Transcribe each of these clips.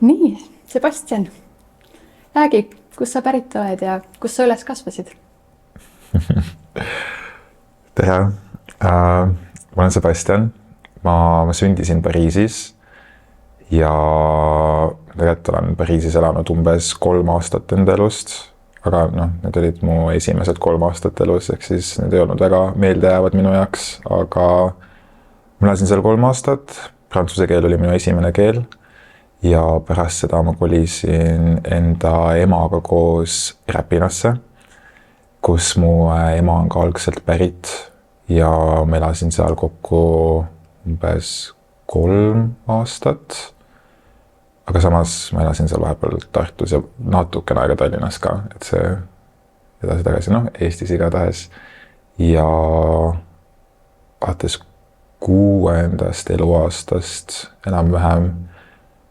Nii, Sebastian, räägi, kust sa pärit oled ja kus sa üles kasvasid? Tere, ma olen Sebastian, ma sündisin Pariisis ja tegelikult olen Pariisis elanud umbes 3 aastat enda elust, aga need olid mu esimesed 3 aastat elus, ehk siis need ei olnud väga meeldejäävad minu jaoks, aga ma elasin seal 3 aastat, prantsuse keel oli minu esimene keel ja pärast seda ma kolisin enda emaga koos Räpinasse, kus mu ema on ka algselt pärit ja ma elasin seal kokku umbes 3 aastat. Aga samas ma elasin seal vahepeal Tartus ja natukene aega Tallinnas ka, et see edasi-tagasi, Eestis igatahes. Ja alates 6. eluaastast enam-vähem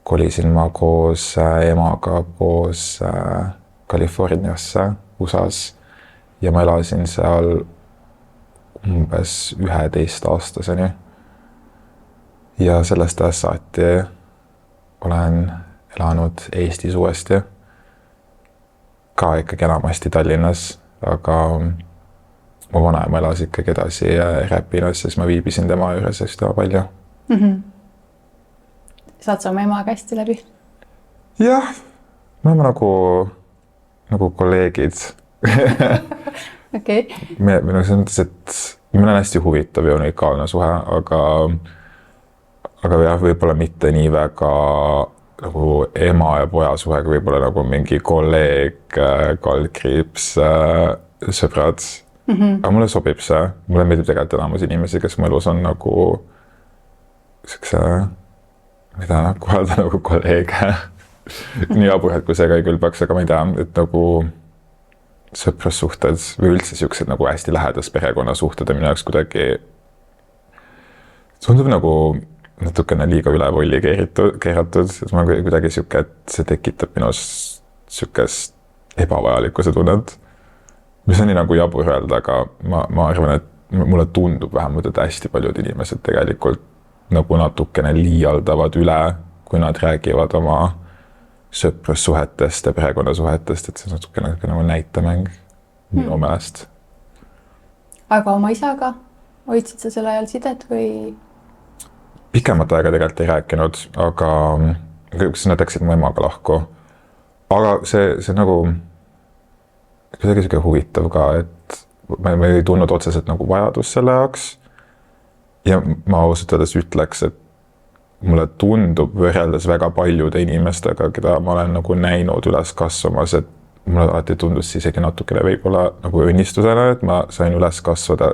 kolisin ma koos emaga koos Californiasse, USAs. Ja ma elasin seal umbes 11-aastaseni. Ja sellest ajast saati olen elanud Eestis uuesti. Ka ikkagi enamasti Tallinnas, aga mu vanaema elas ikkagi edasi Räpinas, siis ma viibisin tema juures hästi palju. Saad sa oma emaga hästi läbi? Jah, me oleme nagu kolleegid. Okei. Selles mõttes, et meil on hästi huvitav ja unikaalne suhe, aga jah, võib-olla mitte nii väga nagu ema ja poja suhe, kui võib-olla nagu mingi kolleeg, kaldkriips, sõbrad. Aga mulle sobib see. Mulle meeldib tegelikult enamus inimesi, kes mu elus on nagu siukse, mida kohaldada nagu kolleege. Nii aburad, kui see ka ei külbaks, aga ma ei tea, et nagu sõprussuhted või üldse siuksed nagu hästi lähedas perekonnasuhted ja minu jaoks kuidagi tundub nagu natukene liiga üle volli keeratud, et ma olen kuidagi siuke, et see tekitab minus siukest ebavajalikkuse tunnet, mis on nii nagu jabur öelda, aga ma arvan, et mulle tundub vähemalt, et hästi paljud inimesed tegelikult nagu natukene liialdavad üle, kui nad räägivad oma sõprussuhetest ja perekonnasuhetest, et see on natukene nagu näitemäng minu meelest. Aga oma isaga hoidsid sa selle ajal sidet või? Pikemat aega tegelikult ei rääkinud, aga kus nad läksid mu emaga lahku. Aga see nagu kuidagi siuke huvitav ka, et ma ei tulnud otseselt nagu vajadus selle jaoks. Ja ma ausalt öeldes ütleks, et mulle tundub võrreldes väga paljude inimestega, keda ma olen nagu näinud üles kasvamas, et mulle alati tundus isegi natukene võib-olla nagu õnnistusena, et ma sain üles kasvada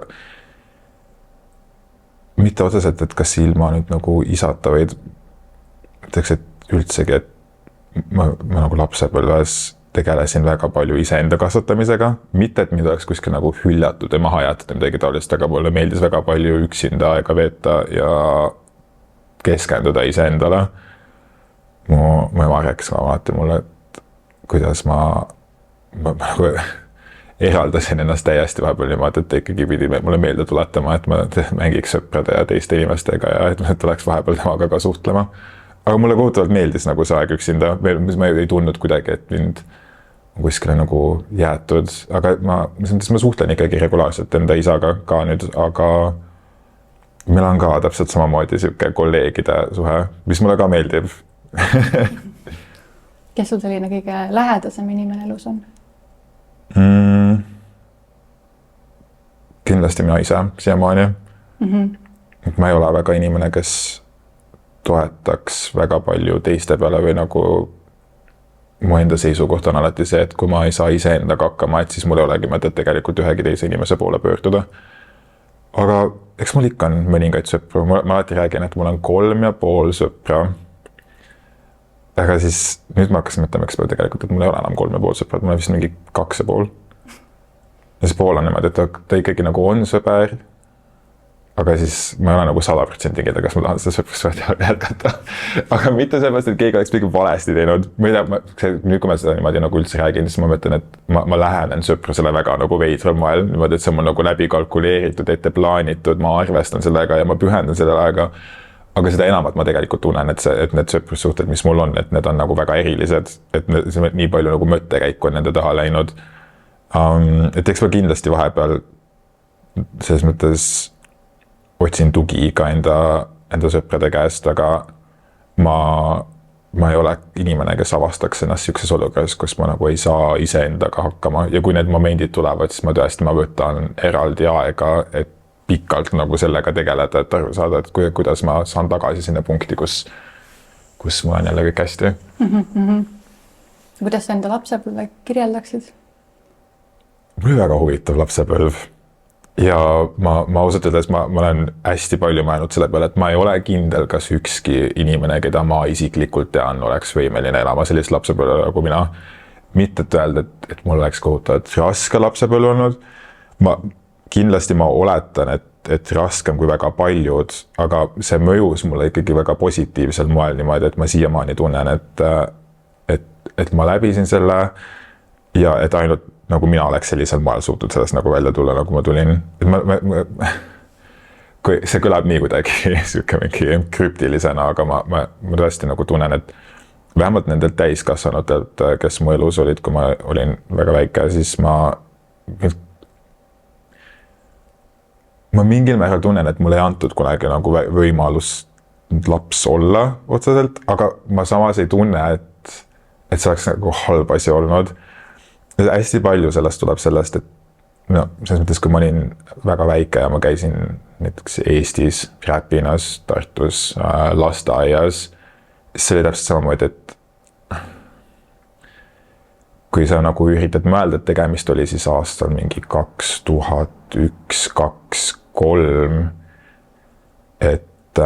mitte otseselt, et kas ilma nüüd nagu isata, vaid ütleks, et üldsegi, et ma nagu lapsepõlves tegelesin väga palju iseenda kasvatamisega, mitte et mind oleks kuskil nagu hüljatud ja maha jäetud ja midagi taolist, aga mulle meeldis väga palju üksinda aega veeta ja keskenduda iseendale. Mu ema rääkis alati mulle, et kuidas ma nagu eraldasin ennast täiesti vahepeal niimoodi, et ikkagi pidi mulle meelde tuletama, et ma mängiks sõprade ja teiste inimestega ja et tuleks vahepeal temaga ka suhtlema. Aga mulle kohutavalt meeldis nagu see aeg üksinda, mis ma ei tundnud kuidagi, et mind kuskile nagu jäetud, aga ma suhtlen ikkagi regulaarselt enda isaga ka nüüd, aga meil on ka täpselt samamoodi siuke kolleegide suhe, mis mulle ka meeldib. Kes sul selline kõige lähedasem inimene elus on? Kindlasti mina ise siiamaani. Ma ei ole väga inimene, kes toetaks väga palju teiste peale või nagu mu enda seisukoht on alati see, et kui ma ei saa iseendaga hakkama, et siis mul ei olegi mõtet tegelikult ühegi teise inimese poole pöörduda. Aga eks mul ikka on mõningaid sõpru. Ma alati räägin, et mul on 3,5 sõpra. Aga siis nüüd ma hakkasin mõtlema, eks tegelikult, et mul ei ole enam 3,5 sõpra, mul on vist mingi 2,5. Ja see pool on niimoodi, et ta ikkagi nagu on sõber, aga siis ma ei ole nagu 100% kindel, kas ma tahan seda sõprussuhet jätkata. Aga mitte sellepärast, et keegi oleks mingi valesti teinud. Ma ei tea, nüüd kui ma seda niimoodi nagu üldse räägin, siis ma mõtlen, et ma lähenen sõprusele väga nagu veidral moel, niimoodi, et see on mul nagu läbi kalkuleeritud, ette plaanitud, ma arvestan sellega ja ma pühendan sellele aega. aga seda enamat ma tegelikult tunnen, et need sõprussuhted, mis mul on, et need on nagu väga erilised, et nii palju nagu mõttekäiku on nende taha läinud. Et eks ma kindlasti vahepeal selles mõttes otsin tugi ka enda sõprade käest, aga ma ei ole inimene, kes avastaks ennast siukses olukorras, kus ma nagu ei saa iseendaga hakkama ja kui need momendid tulevad, siis ma võtan eraldi aega, et pikalt nagu sellega tegeleda, et aru saada, et kuidas ma saan tagasi sinna punkti, kus mul on jälle kõik hästi. Kuidas sa enda lapsepõlve kirjeldaksid? Mul oli väga huvitav lapsepõlv ja ma ausalt öeldes ma olen hästi palju mõelnud selle peale, et ma ei ole kindel, kas ükski inimene, keda ma isiklikult tean, oleks võimeline elama sellist lapsepõlve nagu mina. Mitte et öelda, et mul oleks kohutavalt raske lapsepõlv olnud. Kindlasti ma oletan, et raskem kui väga paljud, aga see mõjus mulle ikkagi väga positiivsel moel niimoodi, et ma siiamaani tunnen, et ma läbisin selle ja et ainult nagu mina oleks sellisel moel suutnud sellest nagu välja tulla, nagu ma tulin. Kui see kõlab nii kuidagi siuke mingi krüptilisena, aga ma tõesti nagu tunnen, et vähemalt nendelt täiskasvanutelt, kes mu elus olid, kui ma olin väga väike, siis ma mingil määral tunnen, et mulle ei antud kunagi nagu võimalus laps olla otseselt, aga ma samas ei tunne, et see oleks nagu halb asi olnud. Hästi palju sellest tuleb sellest, et selles mõttes, kui ma olin väga väike ja ma käisin näiteks Eestis, Räpinas, Tartus, lasteaias, siis see oli täpselt samamoodi, et kui sa nagu üritad mõelda, et tegemist oli siis aastal mingi 2001, 2003, et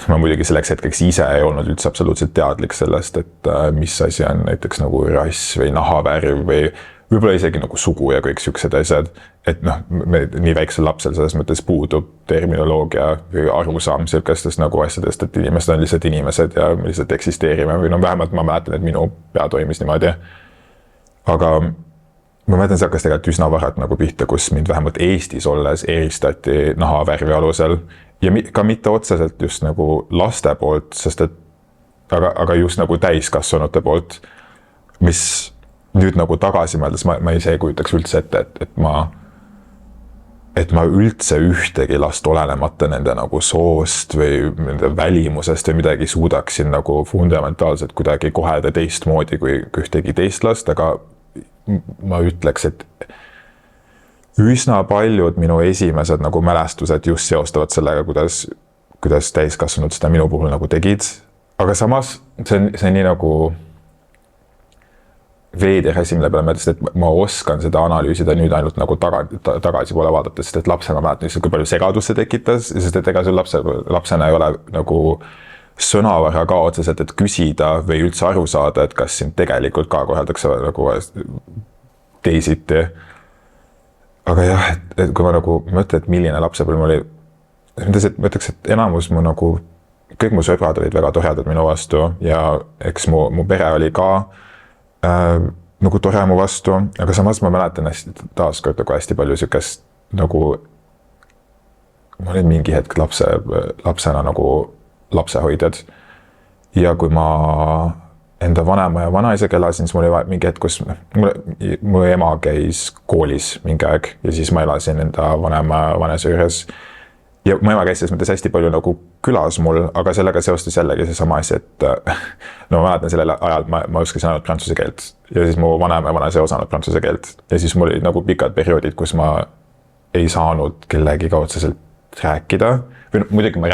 ma muidugi selleks hetkeks ise ei olnud üldse absoluutselt teadlik sellest, et mis asi on näiteks nagu rass või nahavärv või võib-olla isegi nagu sugu ja kõik siuksed asjad. Et nii väiksel lapsel selles mõttes puudub terminoloogia või arusaam selkestest nagu asjadest, et inimesed on lihtsalt inimesed ja me lihtsalt eksisteerime või vähemalt ma mäletan, et minu pea toimis niimoodi. Aga ma mäletan, see hakkas tegelikult üsna varalt nagu pihta, kus mind vähemalt Eestis olles eristati nahavärvi alusel. Ja ka mitte otseselt just nagu laste poolt, sest et aga just nagu täiskasvanute poolt, mis nüüd nagu tagasi mõeldes, ma ise ei kujutaks üldse ette, et ma üldse ühtegi last olenemata nende nagu soost või nende välimusest või midagi suudaksin nagu fundamentaalselt kuidagi kohelda teistmoodi kui ühtegi teist last, aga ma ütleks, et üsna paljud minu esimesed nagu mälestused just seostavad sellega, kuidas täiskasvanud seda minu puhul nagu tegid. Aga samas see on nii nagu veider asi, mille peale mõtlesin, et ma oskan seda analüüsida nüüd ainult nagu tagasi poole vaadates, sest et lapsena mäletan lihtsalt, kui palju segadust see tekitas, sest et ega sul lapsena ei ole nagu sõnavara ka otseselt, et küsida või üldse aru saada, et kas sind tegelikult ka koheldakse nagu teisiti. Aga jah, et kui ma nagu mõtlen, et milline lapsepõlv oli, ma ütleks, et enamus mu nagu, kõik mu sõbrad olid väga toredad minu vastu ja eks mu pere oli ka nagu tore mu vastu, aga samas ma mäletan taaskord nagu hästi palju siukest nagu, ma olin mingi hetk lapsena nagu lapsehoidjad ja kui ma enda vanema ja vanaisaga elasin, siis mul oli mingi hetk, kus mu ema käis koolis mingi aeg ja siis ma elasin enda vanaisa juures. Ja mu ema käis selles mõttes hästi palju nagu külas mul, aga sellega seostus jällegi see sama asi, et ma mäletan sellel ajal ma oskasin ainult prantsuse keelt ja siis mu vanema ja vanaisa ei osanud prantsuse keelt ja siis mul olid nagu pikad perioodid, kus ma ei saanud kellegiga otseselt rääkida. Või muidugi ma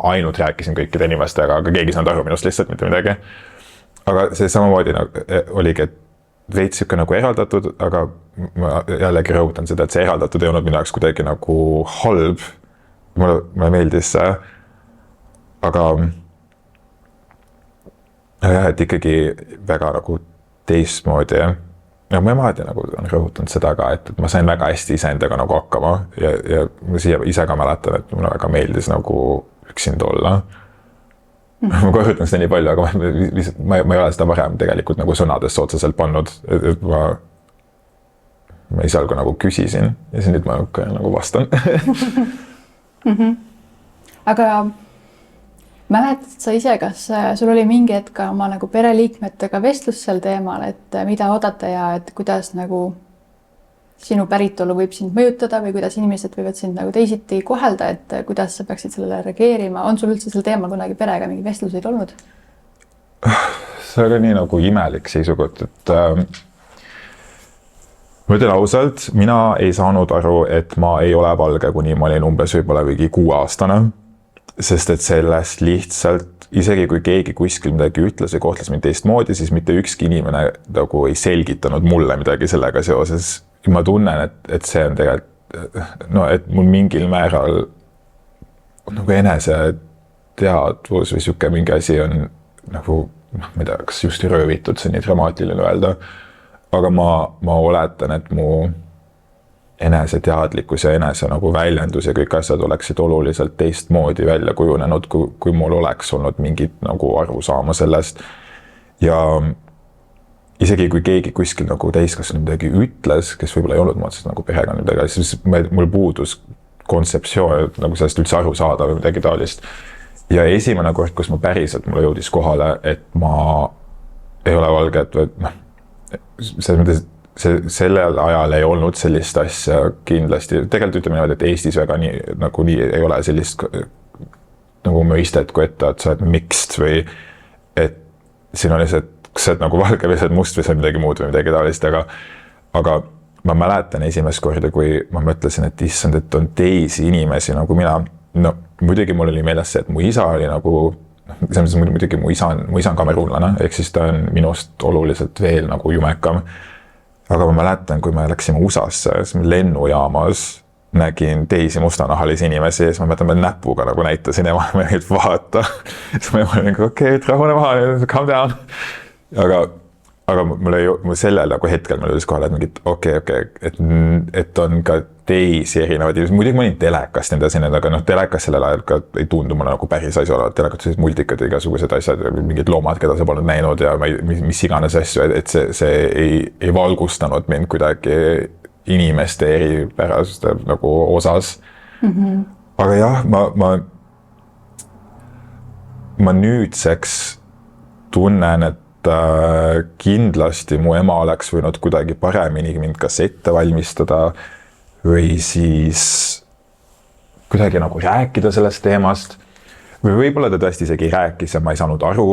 ainult rääkisin kõikide inimestega, aga keegi saanud aru minust lihtsalt mitte midagi. Aga see samamoodi oligi, et veits siuke nagu eraldatud, aga ma jällegi rõhutan seda, et see eraldatud ei olnud minu jaoks kuidagi nagu halb. Mulle meeldis see, aga jah, et ikkagi väga nagu teistmoodi. Ja mu emaadi nagu on rõhutanud seda ka, et ma sain väga hästi iseendaga nagu hakkama ja ma ise ka mäletan, et mulle väga meeldis nagu üksinda olla. Ma korrutan seda nii palju, aga ma ei ole seda varem tegelikult nagu sõnadesse otseselt pannud, et ma esialgu nagu küsisin ja siis nüüd ma nagu vastan. aga mäletad sa ise, kas sul oli mingi hetk oma nagu pereliikmetega vestlus sel teemal, et mida oodata ja et kuidas nagu sinu päritolu võib sind mõjutada või kuidas inimesed võivad sind nagu teisiti kohelda, et kuidas sa peaksid sellele reageerima? On sul üldse sel teemal kunagi perega mingi vestluseid olnud? See oli nii nagu imelik seisukoht, et ma ütlen ausalt, mina ei saanud aru, et ma ei ole valge, kuni ma olin umbes võib-olla 6-aastane. Sest et sellest lihtsalt, isegi kui keegi kuskil midagi ütles või kohtles mind teistmoodi, siis mitte ükski inimene nagu ei selgitanud mulle midagi sellega seoses. Ma tunnen, et see on tegelikult, no et mul mingil määral nagu enese teadvus või siuke mingi asi on nagu, ma ei tea, kas just röövitud, see on nii dramaatiline öelda, aga ma oletan, et mu enese teadlikkus ja enese nagu väljendus ja kõik asjad oleksid oluliselt teistmoodi välja kujunenud, kui mul oleks olnud mingit nagu aru saama sellest. Ja isegi kui keegi kuskil nagu täiskasvanu midagi ütles, kes võib-olla ei olnud mõttes nagu perega midagi, siis mul puudus kontseptsioon nagu sellest üldse aru saada või midagi taolist. Ja esimene kord, kus ma päriselt mulle jõudis kohale, et ma ei ole valge, et selles mõttes, sellel ajal ei olnud sellist asja kindlasti. Tegelikult ütleme niimoodi, et Eestis väga nii ei ole sellist nagu mõistet, kui et sa oled mixed või et siin on lihtsalt, kas sa oled nagu valge või sa oled must või sa oled midagi muud või midagi taolist, aga ma mäletan esimest korda, kui ma mõtlesin, et issand, et on teisi inimesi nagu mina. No muidugi mul oli meeles see, et mu isa oli nagu, muidugi mu isa on kameruunlane, ehk siis ta on minust oluliselt veel nagu jumekam. Aga ma mäletan, kui me läksime USA-sse, siis me lennujaamas nägin teisi mustanahalisi inimesi ja siis ma mäletan, ma näpuga nagu näitasin ja ma neid vaata. Siis ma olin okei, rahune maha, calm down. Aga mul sellel nagu hetkel mul oli kohal, et mingid okei, et on ka teisi erinevaid. Muidugi ma olin telekast nende siin, aga telekas sellel ajal ka ei tundu mulle nagu päris asju olevat. Telekat sellised multikad ja igasugused asjad, mingid loomad, keda sa polnud näinud ja mis iganes asju, et see ei valgustanud mind kuidagi inimeste eripärast nagu osas. Aga jah, ma nüüdseks tunnen, et kindlasti mu ema oleks võinud kuidagi paremini mind kas ette valmistada või siis kuidagi nagu rääkida sellest teemast. Või võib-olla ta tõesti isegi rääkis ja ma ei saanud aru,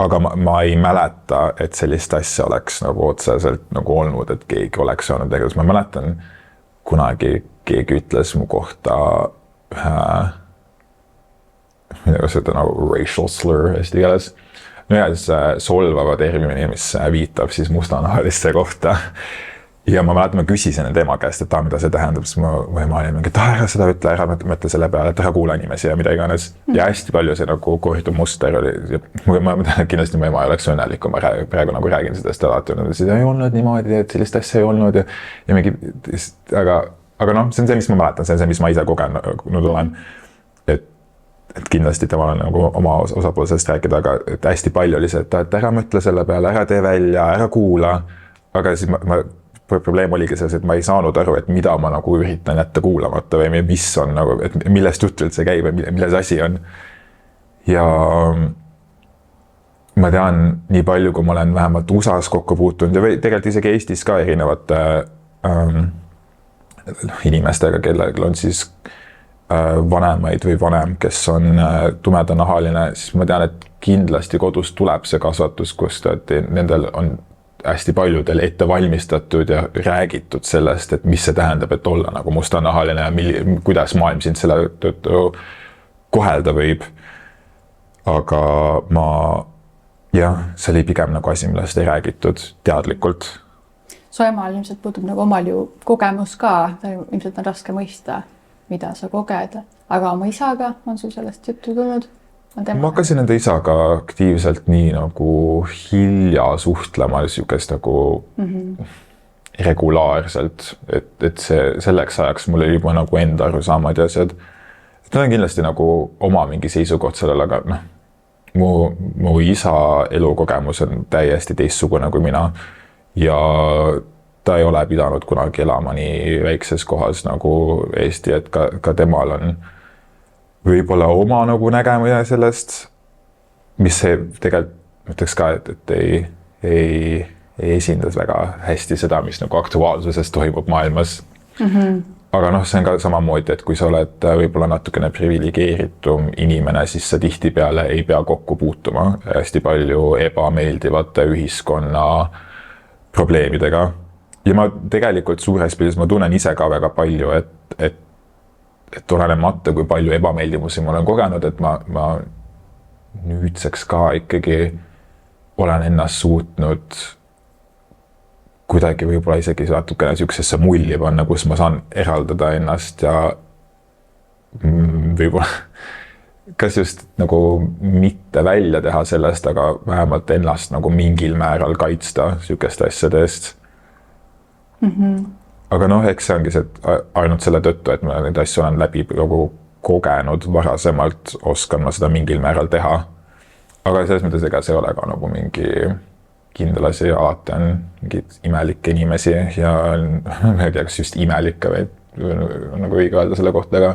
aga ma ei mäleta, et sellist asja oleks nagu otseselt nagu olnud, et keegi oleks saanud tegevus. Ma mäletan, kunagi keegi ütles mu kohta midagi seda nagu racial slur eesti keeles. No ja siis solvava termini, mis viitab siis mustanahaliste kohta. Ja ma mäletan, ma küsisin tema käest, et mida see tähendab, siis ma olin mingi, et ära seda ütle, ära mõtle selle peale, et ära kuula inimesi ja mida iganes. Ja hästi palju see nagu kordu muster oli. Ma kindlasti mu ema ei oleks õnnelik, kui ma praegu nagu räägin sellest alati. Siis ei olnud niimoodi, et sellist asja ei olnud. Ja mingi, aga noh, see on see, mis ma mäletan, see on see, mis ma ise kogenud olen. Et kindlasti temal on nagu oma osapoolsest rääkida, aga et hästi palju oli see, et ära mõtle selle peale, ära tee välja, ära kuula. Aga siis probleem oligi selles, et ma ei saanud aru, et mida ma nagu üritan jätta kuulamata või mis on nagu, et millest jutt üldse käib või milles asi on. Ja ma tean nii palju, kui ma olen vähemalt USAs kokku puutunud ja tegelikult isegi Eestis ka erinevate inimestega, kellel on siis vanemaid või vanem, kes on tumedanahaline, siis ma tean, et kindlasti kodus tuleb see kasvatus, kus nendel on hästi paljudel ette valmistatud ja räägitud sellest, et mis see tähendab, et olla nagu mustanahaline ja kuidas maailm sind selle tõttu kohelda võib. Aga see oli pigem nagu asi, millest ei räägitud teadlikult. Su emal ilmselt puutub nagu omal ju kogemus ka, ilmselt on raske mõista, mida sa koged, aga oma isaga on sul sellest juttu tulnud? Ma hakkasin enda isaga aktiivselt nii nagu hilja suhtlema siukest nagu regulaarselt, et selleks ajaks mul oli juba nagu enda arusaamad ja asjad. Et on kindlasti nagu oma mingi seisukoht sellel, aga mu isa elukogemus on täiesti teistsugune kui mina ja ta ei ole pidanud kunagi elama nii väikses kohas nagu Eesti, et ka temal on võib-olla oma nagu nägemine sellest, mis see tegelikult, ma ütleks ka, et ei esindas väga hästi seda, mis nagu aktuaalsuses toimub maailmas. Aga noh, see on ka samamoodi, et kui sa oled võib-olla natukene privilegeeritum inimene, siis sa tihtipeale ei pea kokku puutuma hästi palju ebameeldivate ühiskonna probleemidega. Ja ma tegelikult suures pildis, ma tunnen ise ka väga palju, et olenemata, kui palju ebameeldimusi ma olen kogenud, et ma nüüdseks ka ikkagi olen ennast suutnud kuidagi võib-olla isegi natukene sükesesse mulli panna, kus ma saan eraldada ennast ja võib-olla kas just nagu mitte välja teha sellest, aga vähemalt ennast nagu mingil määral kaitsta sükeste asjade eest. Aga noh, eks see ongi see, et ainult selle tõttu, et ma neid asju olen läbi nagu kogenud varasemalt, oskan ma seda mingil määral teha. Aga selles mõttes ega see ei ole ka nagu mingi kindel asi, alati on mingid imelikke inimesi ja ma ei tea, kas just imelikke või nagu õige öelda selle kohta, aga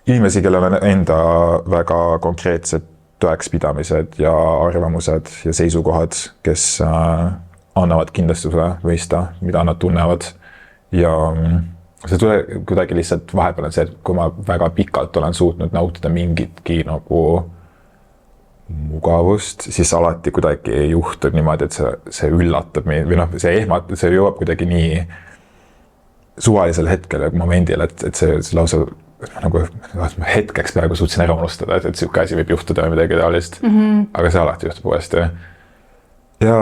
inimesi, kellel on enda väga konkreetsed tõekspidamised ja arvamused ja seisukohad, kes annavad kindlustuse mõista, mida nad tunnevad. Ja see tuleb kuidagi lihtsalt vahepeal on see, et kui ma väga pikalt olen suutnud nautida mingitki nagu mugavust, siis alati kuidagi juhtub niimoodi, et see üllatab meid või noh, see jõuab kuidagi nii suvalisel hetkel ja momendil, et see lausa nagu hetkeks peaaegu suutsin ära unustada, et siuke asi võib juhtuda või midagi taolist. Aga see alati juhtub uuesti. Ja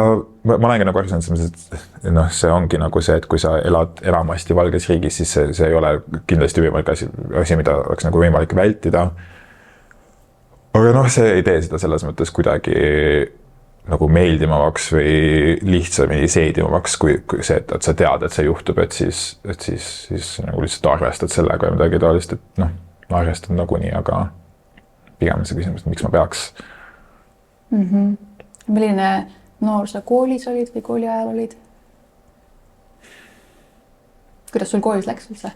ma olengi nagu aru, et noh, see ongi nagu see, et kui sa elad enamasti valges riigis, siis see ei ole kindlasti võimalik asi, mida oleks nagu võimalik vältida. Aga noh, see ei tee seda selles mõttes kuidagi nagu meeldimavaks või lihtsamini seedimavaks, kui see, et sa tead, et see juhtub, et siis nagu lihtsalt arvestad sellega või midagi taolist, et noh, ma arvestan nagunii, aga pigem on see küsimus, et miks ma peaks. Milline noor sa koolis olid või kooli ajal olid? Kuidas sul koolis läks üldse?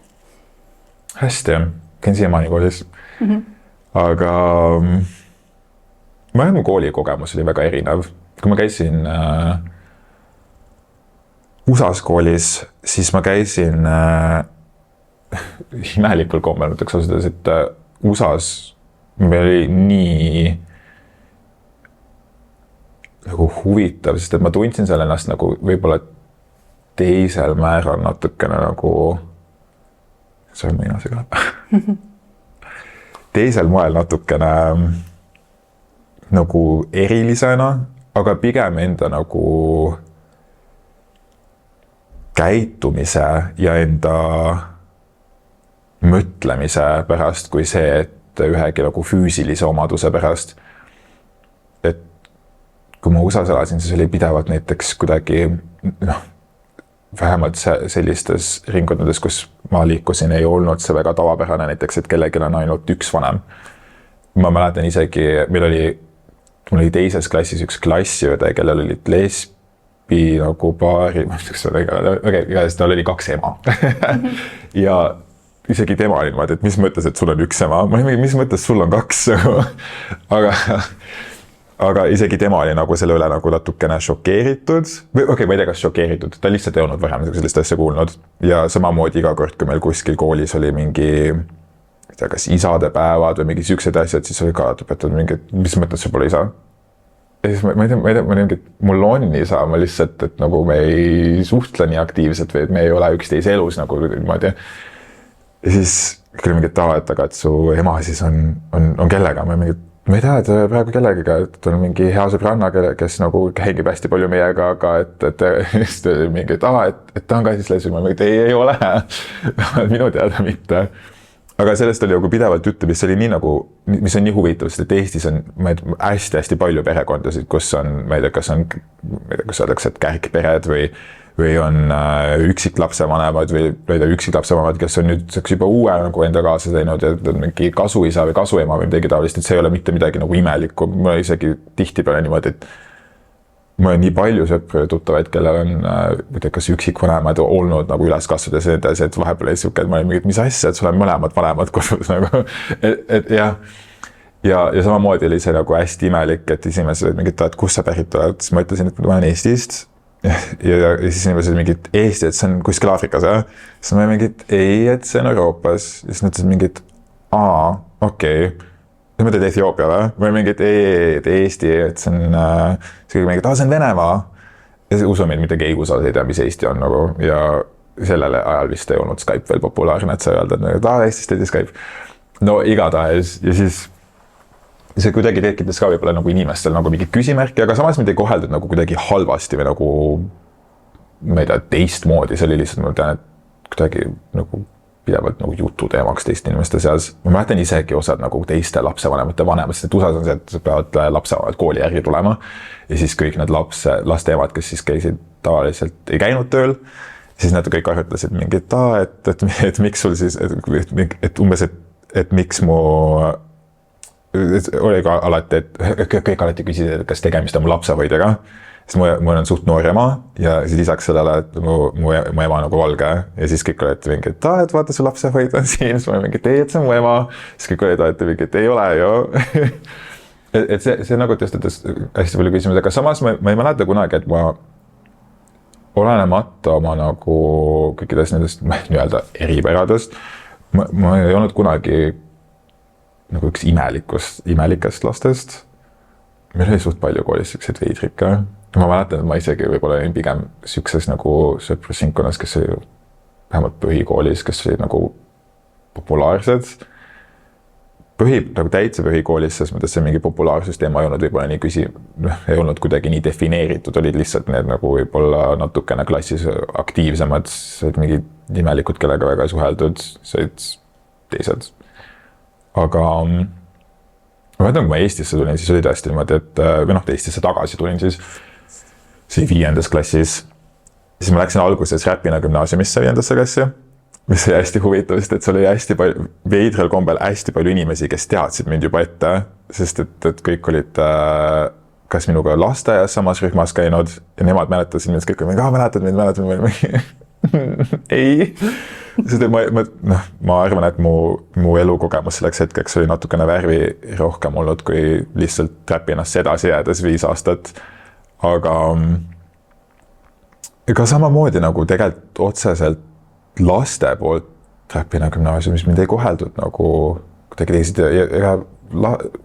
Hästi, käin siiamaani koolis. Aga ma arvan, mu koolikogemus oli väga erinev. Kui ma käisin USAs koolis, siis ma käisin imelikul kombel, mõtleks osades, et USAs meil oli nii nagu huvitav, sest et ma tundsin seal ennast nagu võib-olla teisel määral natukene nagu see on mina segab. Teisel moel natukene nagu erilisena, aga pigem enda nagu käitumise ja enda mõtlemise pärast, kui see, et ühegi nagu füüsilise omaduse pärast. Et kui ma USAs elasin, siis oli pidevalt näiteks kuidagi vähemalt sellistes ringkondades, kus ma liikusin, ei olnud see väga tavapärane näiteks, et kellelgi on ainult üks vanem. Ma mäletan isegi, mul oli teises klassis üks klassiõde, kellel olid lesbi nagu paari, ma ütleks, igatahes tal oli 2 ema. Ja isegi tema oli niimoodi, et mis mõttes, et sul on 1 ema? Ma ei, mis mõttes sul on 2? Aga isegi tema oli nagu selle üle nagu natukene šokeeritud. Ma ei tea, kas šokeeritud. Ta lihtsalt ei olnud varem sellist asja kuulnud. Ja samamoodi iga kord, kui meil kuskil koolis oli mingi, ei tea, kas isadepäevad või mingi siuksed asjad, siis oli ka õpetatud mingi, mis mõttes sul pole isa? Ja siis ma ei tea, mul on isa, ma lihtsalt, et nagu me ei suhtle nii aktiivselt või et me ei ole üksteise elus nagu niimoodi. Ja siis küll mingi aga et su ema siis on kellega? Ma ei tea, et praegu kellegiga, et on mingi hea sõbranna, kes nagu hängib hästi palju meiega, aga et just mingi, et ta on ka siis lesbi, ma ei ole, minu teada mitte. Aga sellest oli nagu pidevalt juttu, mis oli nii nagu, mis on nii huvitav, sest et Eestis on hästi palju perekondasid, kus on, ma ei tea, kas öeldakse, et kärkpered või on üksiklapsevanemad või üksiklapsevanemad, kes on nüüd juba uue nagu enda kaasa teinud ja mingi kasuisa või kasuema või midagi taolist, et see ei ole mitte midagi nagu imelikku. Ma isegi tihtipeale niimoodi, et mul on nii palju sõpru ja tuttavaid, kellel on kas üksikvanemad olnud nagu üles kasvades ja nii, et vahepeal oli siuke, et ma olin mingi, et mis asja, et sul on mõlemad vanemad kodus nagu, et jah. Ja samamoodi oli see nagu hästi imelik, et inimesed olid mingid, et kust sa pärit oled, siis ma ütlesin, et ma olen Eestist. Ja siis inimesed mingid Eesti, et see on kuskil Aafrikas, jah? Siis ma mingid, ei, et see on Euroopas. Ja siis mõtlesin mingid, okei. Siis mõtled Etioopia või? Või mingid, ei, Eesti, et see on, see on Venemaa. Ja see usu mind midagi ei usalda, ei tea, mis Eesti on nagu. Ja sellele ajal vist ei olnud Skype veel populaarne, et sa öelda, et Eestist ei Skype. No igatahes. Ja siis see kuidagi tekitas ka võib-olla nagu inimestel nagu mingi küsimärki, aga samas mind ei koheldud nagu kuidagi halvasti või nagu, ma ei tea, teistmoodi. See oli lihtsalt, ma tean, et kuidagi nagu pidevalt nagu jututeemaks teiste inimeste seas. Ma mäletan isegi osad nagu teiste lapsevanemate vanemad, sest USA on see, et peavad lapsevanemad kooli järgi tulema. Ja siis kõik need lasteemad, kes siis käisid tavaliselt, ei käinud tööl, siis nad kõik arvutlesid mingi, et miks sul siis, et umbes, et miks mu, oli ka alati, et kõik alati küsisid, et kas tegemist on mu lapsehoidjaga. Siis mul on suht noor ema ja siis lisaks sellele, et mu ema on nagu valge ja siis kõik olid mingi, et vaata su lapsehoid on siin, siis ma olin mingi, et see on mu ema. Siis kõik olid alati mingi, et ei ole ju. et see nagu tõstatas hästi palju küsimusi, aga samas ma ei mäleta kunagi, et ma olenemata oma nagu kõikidest nendest nii-öelda eripäradest, ma ei olnud kunagi nagu üks imelikest lastest. Meil oli suht palju koolis selliseid veidrikke. Ma mäletan, et ma isegi võib-olla olin pigem sükses nagu sõprusringkonnas, kes oli vähemalt põhikoolis, kes olid nagu populaarsed. Nagu täitsa põhikoolis, selles mõttes see mingi populaarsusteema ei olnud võib-olla nii ei olnud kuidagi nii defineeritud, olid lihtsalt need nagu võib-olla natukene klassis aktiivsemad, said mingid imelikud, kellega väga suheldud, said teised. Aga ma mõtlen, kui ma Eestisse tulin, siis oli tõesti niimoodi, et Eestisse tagasi tulin siis 5. klassis. Siis ma läksin alguses Räpina gümnaasiumisse 5. klassi, mis oli hästi huvitav, sest et see oli hästi palju, veidral kombel hästi palju inimesi, kes teadsid mind juba ette, sest et kõik olid kas minuga lasteaias samas rühmas käinud ja nemad mäletasid mind, kõik olid, mäletad mind, ei. Sest ma arvan, et mu elukogemus selleks hetkeks oli natukene värvi rohkem olnud, kui lihtsalt Räpinas edasi jäädes 5 aastat. Aga samamoodi nagu tegelikult otseselt laste poolt Räpina gümnaasiumis mind ei koheldud nagu kuidagi teised ja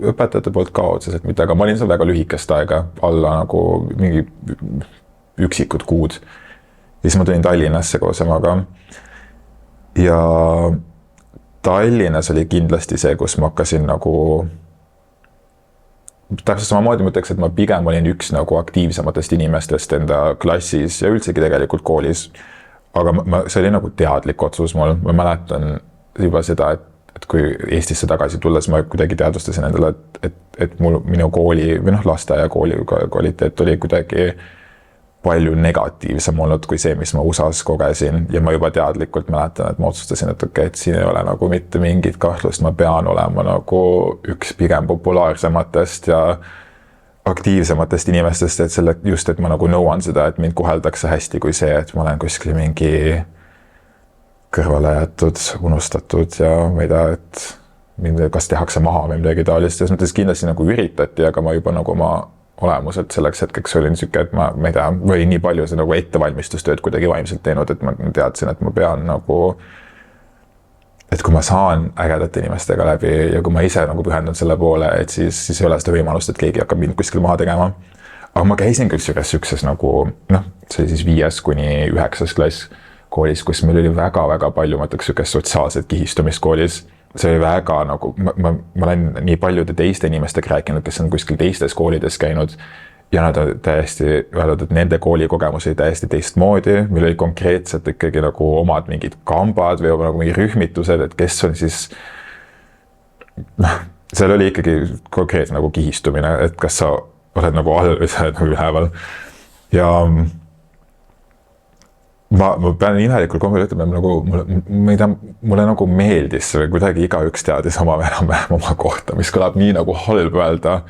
õpetajate poolt ka otseselt mitte, aga ma olin seal väga lühikest aega alla nagu mingi üksikud kuud. Ja siis ma tulin Tallinnasse koos emaga. Ja Tallinnas oli kindlasti see, kus ma hakkasin nagu täpselt samamoodi mõtleks, et ma pigem olin üks nagu aktiivsematest inimestest enda klassis ja üldsegi tegelikult koolis. Aga see oli nagu teadlik otsus mul. Ma mäletan juba seda, et kui Eestisse tagasi tulles ma kuidagi teadvustasin endale, et minu kooli või lasteaia kooli kvaliteet oli kuidagi palju negatiivsem olnud kui see, mis ma USAs kogesin ja ma juba teadlikult mäletan, et ma otsustasin, et siin ei ole nagu mitte mingit kahtlust, ma pean olema nagu üks pigem populaarsematest ja aktiivsematest inimestest, et ma nagu nõuan seda, et mind koheldakse hästi kui see, et ma olen kuskil mingi kõrvale jätud, unustatud ja ma ei tea, et mind kas tehakse maha või midagi taolist. Selles mõttes kindlasti nagu üritati, aga ma juba nagu oma olemuselt selleks hetkeks olin siuke, et ma ei tea, või nii palju see nagu ettevalmistustööd kuidagi vaimselt teinud, et ma teadsin, et ma pean nagu, et kui ma saan ägedate inimestega läbi ja kui ma ise nagu pühendun selle poole, et siis ei ole seda võimalust, et keegi hakkab mind kuskil maha tegema. Aga ma käisin küll sükses nagu, see oli siis 5. kuni 9. klass koolis, kus meil oli väga-väga palju, ma ütleks sükest sotsiaalset kihistumist koolis. See oli väga nagu, ma olen nii paljude teiste inimestega rääkinud, kes on kuskil teistes koolides käinud ja nad on täiesti öeldud, et nende koolikogemus oli täiesti teistmoodi. Meil oli konkreetselt ikkagi nagu omad mingid kambad või nagu mingi rühmitused, et kes on siis, seal oli ikkagi konkreetne nagu kihistumine, et kas sa oled nagu all või sa oled nagu üleval. Ja ma pean imelikul kombel ütlema, mulle nagu meeldis või kuidagi igaüks teadis oma kohta, mis kõlab nii nagu halb öelda,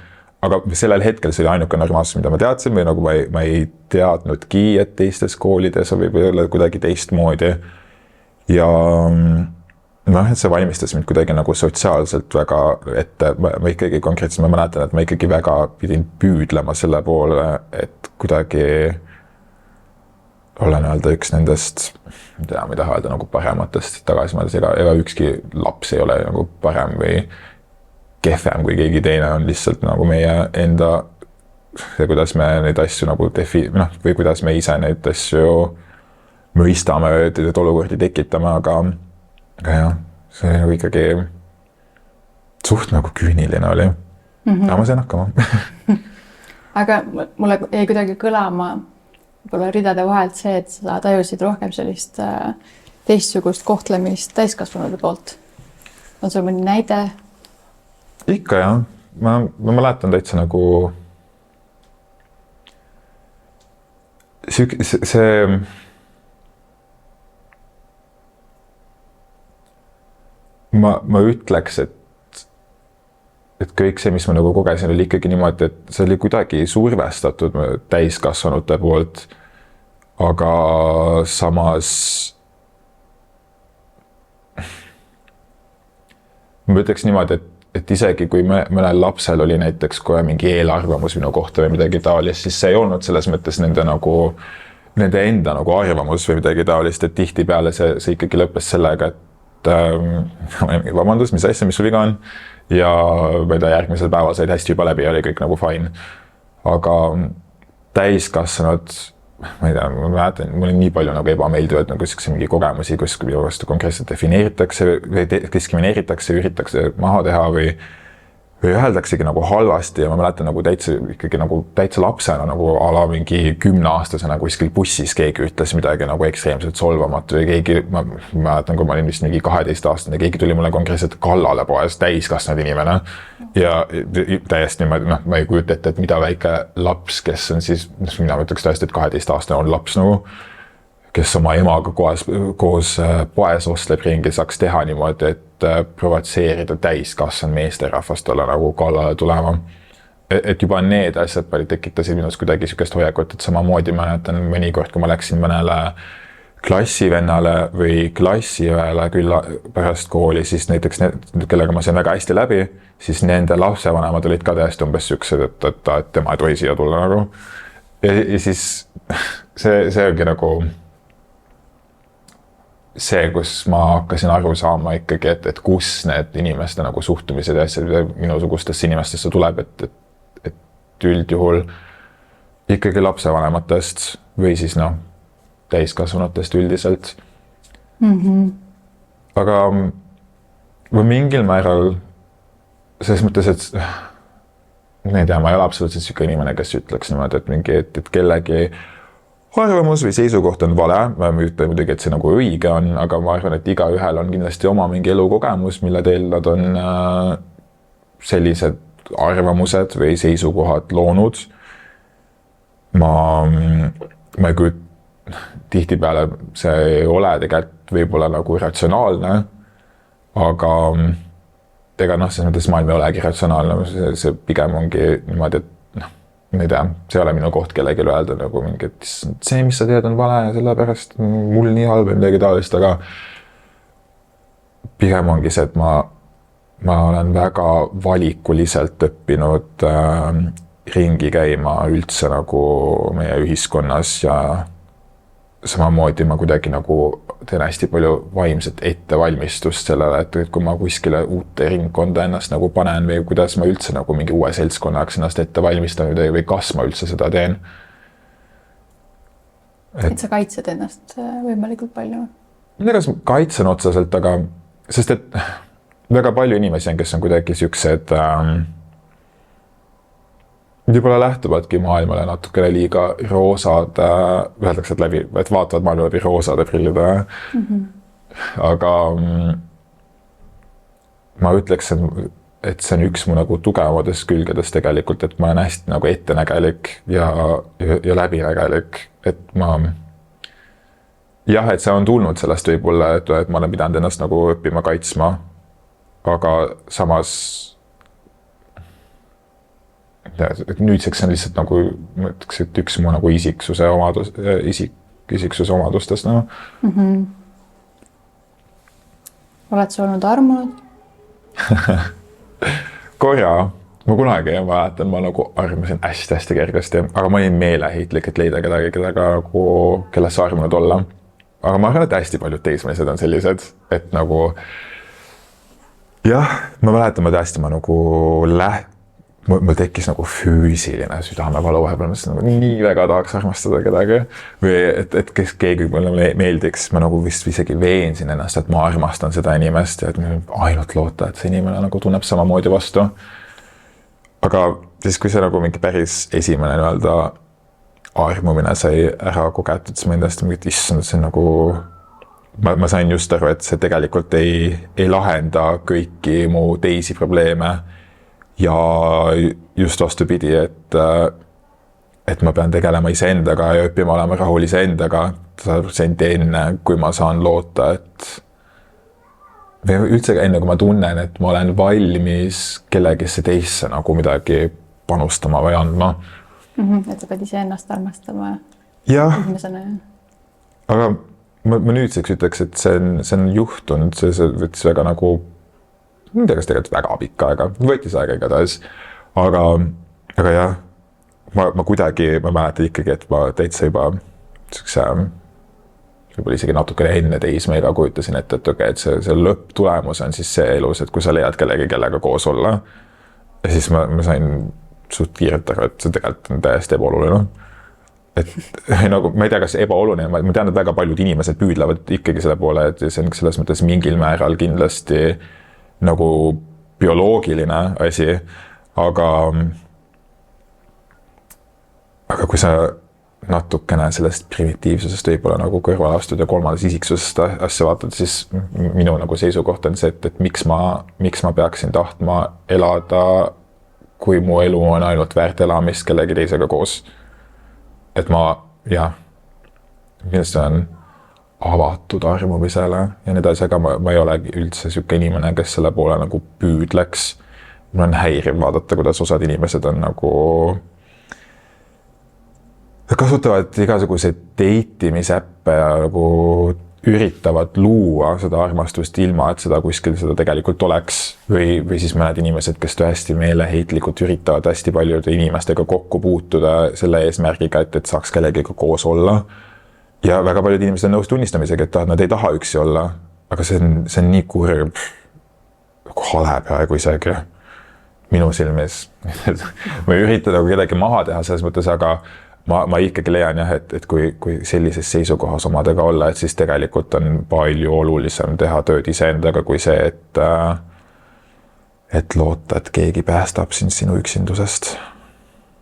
aga sellel hetkel see oli ainuke armastus, mida ma teadsin või nagu ma ei teadnudki, et teistes koolides võib olla kuidagi teistmoodi. Ja noh, et see valmistas mind kuidagi nagu sotsiaalselt väga ette, ma ikkagi konkreetselt, ma mäletan, et ma ikkagi väga pidin püüdlema selle poole, et kuidagi olen öelda üks nendest, ma ei taha öelda nagu parematest tagasimeeles, ega ükski laps ei ole nagu parem või kehvem kui keegi teine, on lihtsalt nagu meie enda ja kuidas me neid asju nagu või kuidas me ise neid asju mõistame, et olukordi tekitame, aga jah, see nagu ikkagi suht nagu küüniline oli. Aga ma sain hakkama. Aga mulle jäi kuidagi kõlama võib-olla ridade vahelt see, et sa tajusid rohkem sellist teistsugust kohtlemist täiskasvanude poolt. On sul mõni näide? Ikka jah. Ma mäletan täitsa nagu see ma ütleks, et kõik see, mis ma nagu kogesin, oli ikkagi niimoodi, et see oli kuidagi survestatud täiskasvanute poolt, aga samas ma ütleks niimoodi, et isegi kui mõnel lapsel oli näiteks kohe mingi eelarvamus minu kohta või midagi taolist, siis see ei olnud selles mõttes nende enda nagu arvamus või midagi taolist, et tihtipeale see ikkagi lõppes sellega, et vabandust, mis asja, mis sul viga on? Ja järgmisel päeval said hästi juba läbi ja oli kõik nagu fine. Aga täiskasvanud, ma ei tea, ma mäletan, mul on nii palju nagu ebameeldivaid nagu mingi kogemusi, kus minu vastu konkreetselt defineeritakse või diskrimineeritakse, üritatakse maha teha või öeldaksegi nagu halvasti ja ma mäletan nagu täitsa lapsena nagu ala mingi 10-aastasena kuskil bussis keegi ütles midagi nagu ekstreemselt solvamatu või keegi, ma mäletan, kui ma olin vist mingi 12-aastane, keegi tuli mulle konkreetselt kallale poes, täiskasvanud inimene ja täiesti ma ei kujuta ette, et mida väike laps, kes on siis, mina ütleks täiesti, et 12-aastane on laps nagu, kes oma emaga koos poes ostleb ringi, saaks teha niimoodi, et provotseerida täiskasvanud meesterahvast olla nagu kallale tulema. Et juba need asjad palju tekitasid minus kuidagi sükest hoiakut, et samamoodi mäletan mõnikord, kui ma läksin mõnele klassivennale või klassiõele küll pärast kooli, siis näiteks kellega ma sain väga hästi läbi, siis nende lapsevanemad olid ka täiesti umbes süksed, et tema ei tohi siia tulla nagu. Ja siis see ongi nagu see, kus ma hakkasin aru saama ikkagi, et kus need inimeste nagu suhtumised ja asjad minusugustesse inimestesse tuleb, et üldjuhul ikkagi lapsevanematest või siis täiskasvanutest üldiselt. Aga mingil määral selles mõttes, et ma ei tea, ma ei ole absoluutselt siuke inimene, kes ütleks niimoodi, et kellegi arvamus või seisukoht on vale, ma ei ütle muidugi, et see nagu õige on, aga ma arvan, et iga ühel on kindlasti oma mingi elukogemus, mille teel nad on sellised arvamused või seisukohad loonud. Ma ei kujuta, tihtipeale see ei ole tegelikult võib-olla nagu ratsionaalne, aga ega selles mõttes maailm ei olegi ratsionaalne, see pigem ongi niimoodi, et ma ei tea, see ei ole minu koht kellegi öelda nagu mingi, et see, mis sa teed, on vale ja sellepärast mul nii halb või midagi taolist, aga pigem ongi see, et ma olen väga valikuliselt õppinud ringi käima üldse nagu meie ühiskonnas ja samamoodi ma kuidagi nagu teen hästi palju vaimset ettevalmistust sellele, et kui ma kuskile uute ringkonda ennast nagu panen või kuidas ma üldse nagu mingi uue seltskonnaks ennast ette valmistan või kas ma üldse seda teen. Et sa kaitsed ennast võimalikult palju? Ega kaitsen otseselt, aga sest et väga palju inimesi on, kes on kuidagi siuksed võib-olla lähtuvadki maailmale natukene liiga roosad, öeldakse, et vaatavad maailma läbi roosade prillide. Aga ma ütleks, et see on üks mu nagu tugevamatest külgedest tegelikult, et ma olen hästi nagu ettenägelik ja läbinägelik, et et see on tulnud sellest võib-olla, et ma olen pidanud ennast nagu õppima kaitsma, aga samas et nüüdseks on lihtsalt nagu, ma ütleks, et üks mu nagu isiksuse omadustest, noh. Oled sa olnud armunud? Korja, ma kunagi mäletan, ma nagu armusin hästi kergesti, aga ma olin meeleheitlik, et leida kedagi, nagu, kellesse armunud olla. Aga ma arvan, et hästi paljud teismelised on sellised, et nagu jah, ma mäletan, ma tõesti, ma nagu mul tekkis nagu füüsiline südamevalu vahepeal, ma nagu nii väga tahaks armastada kedagi või et kes keegi mulle meeldiks, ma nagu vist isegi veensin ennast, et ma armastan seda inimest ja et ainult loota, et see inimene nagu tunneb samamoodi vastu. Aga siis, kui see nagu mingi päris esimene nii-öelda armumine sai ära kogetud, siis ma endast mingit issand, see nagu ma sain just aru, et see tegelikult ei lahenda kõiki mu teisi probleeme. Ja just vastupidi, et ma pean tegelema iseendaga ja õppima olema rahul iseendaga 100% enne, kui ma saan loota, et või üldse enne, kui ma tunnen, et ma olen valmis kellegisse teisse nagu midagi panustama või andma. Et sa pead iseennast armastama esimesena. Aga ma nüüdseks ütleks, et see on juhtunud, see võttis väga nagu ma ei tea, kas tegelikult väga pikka aega, võttis aega igatahes, aga jah, ma kuidagi, ma mäletan ikkagi, et ma täitsa juba võib-olla isegi natukene enne teismega kujutasin, et okei, et see lõpptulemus on siis see elus, et kui sa leiad kellegi, kellega koos olla, ja siis ma sain suht kiirelt aru, et see tegelikult on täiesti ebaoluline. Et nagu, ma ei tea, kas ebaoluline, ma tean, et väga paljud inimesed püüdlevad ikkagi selle poole, et see on selles mõttes mingil määral kindlasti nagu bioloogiline asi, aga kui sa natukene sellest primitiivsusest võib-olla nagu kõrvale astud ja kolmandas isiksusest asja vaatad, siis minu nagu seisukoht on see, et miks ma peaksin tahtma elada, kui mu elu on ainult väärt elamist kellegi teisega koos. Et ma, kindlasti on avatud armumisele ja nii edasi, aga ma ei olegi üldse selline inimene, kes selle poole nagu püüdleks. Mul on häiriv vaadata, kuidas osad inimesed on nagu kasutavad igasuguseid deitimisäppe ja nagu üritavad luua seda armastust ilma, et seda kuskil seda tegelikult oleks. Või siis mõned inimesed, kes tõesti meeleheitlikult üritavad hästi paljude inimestega kokku puutuda selle eesmärgiga, et saaks kellegiga koos olla. Ja väga paljud inimesed on nõus tunnistamisega, et nad ei taha üksi olla, aga see on nii kurb, hale peaaegu isegi minu silmis. Ma ei ürita nagu kedagi maha teha selles mõttes, aga ma ikkagi leian jah, et kui sellises seisukohas omadega olla, et siis tegelikult on palju olulisem teha tööd iseendaga kui see, et loota, et keegi päästab sind sinu üksindusest.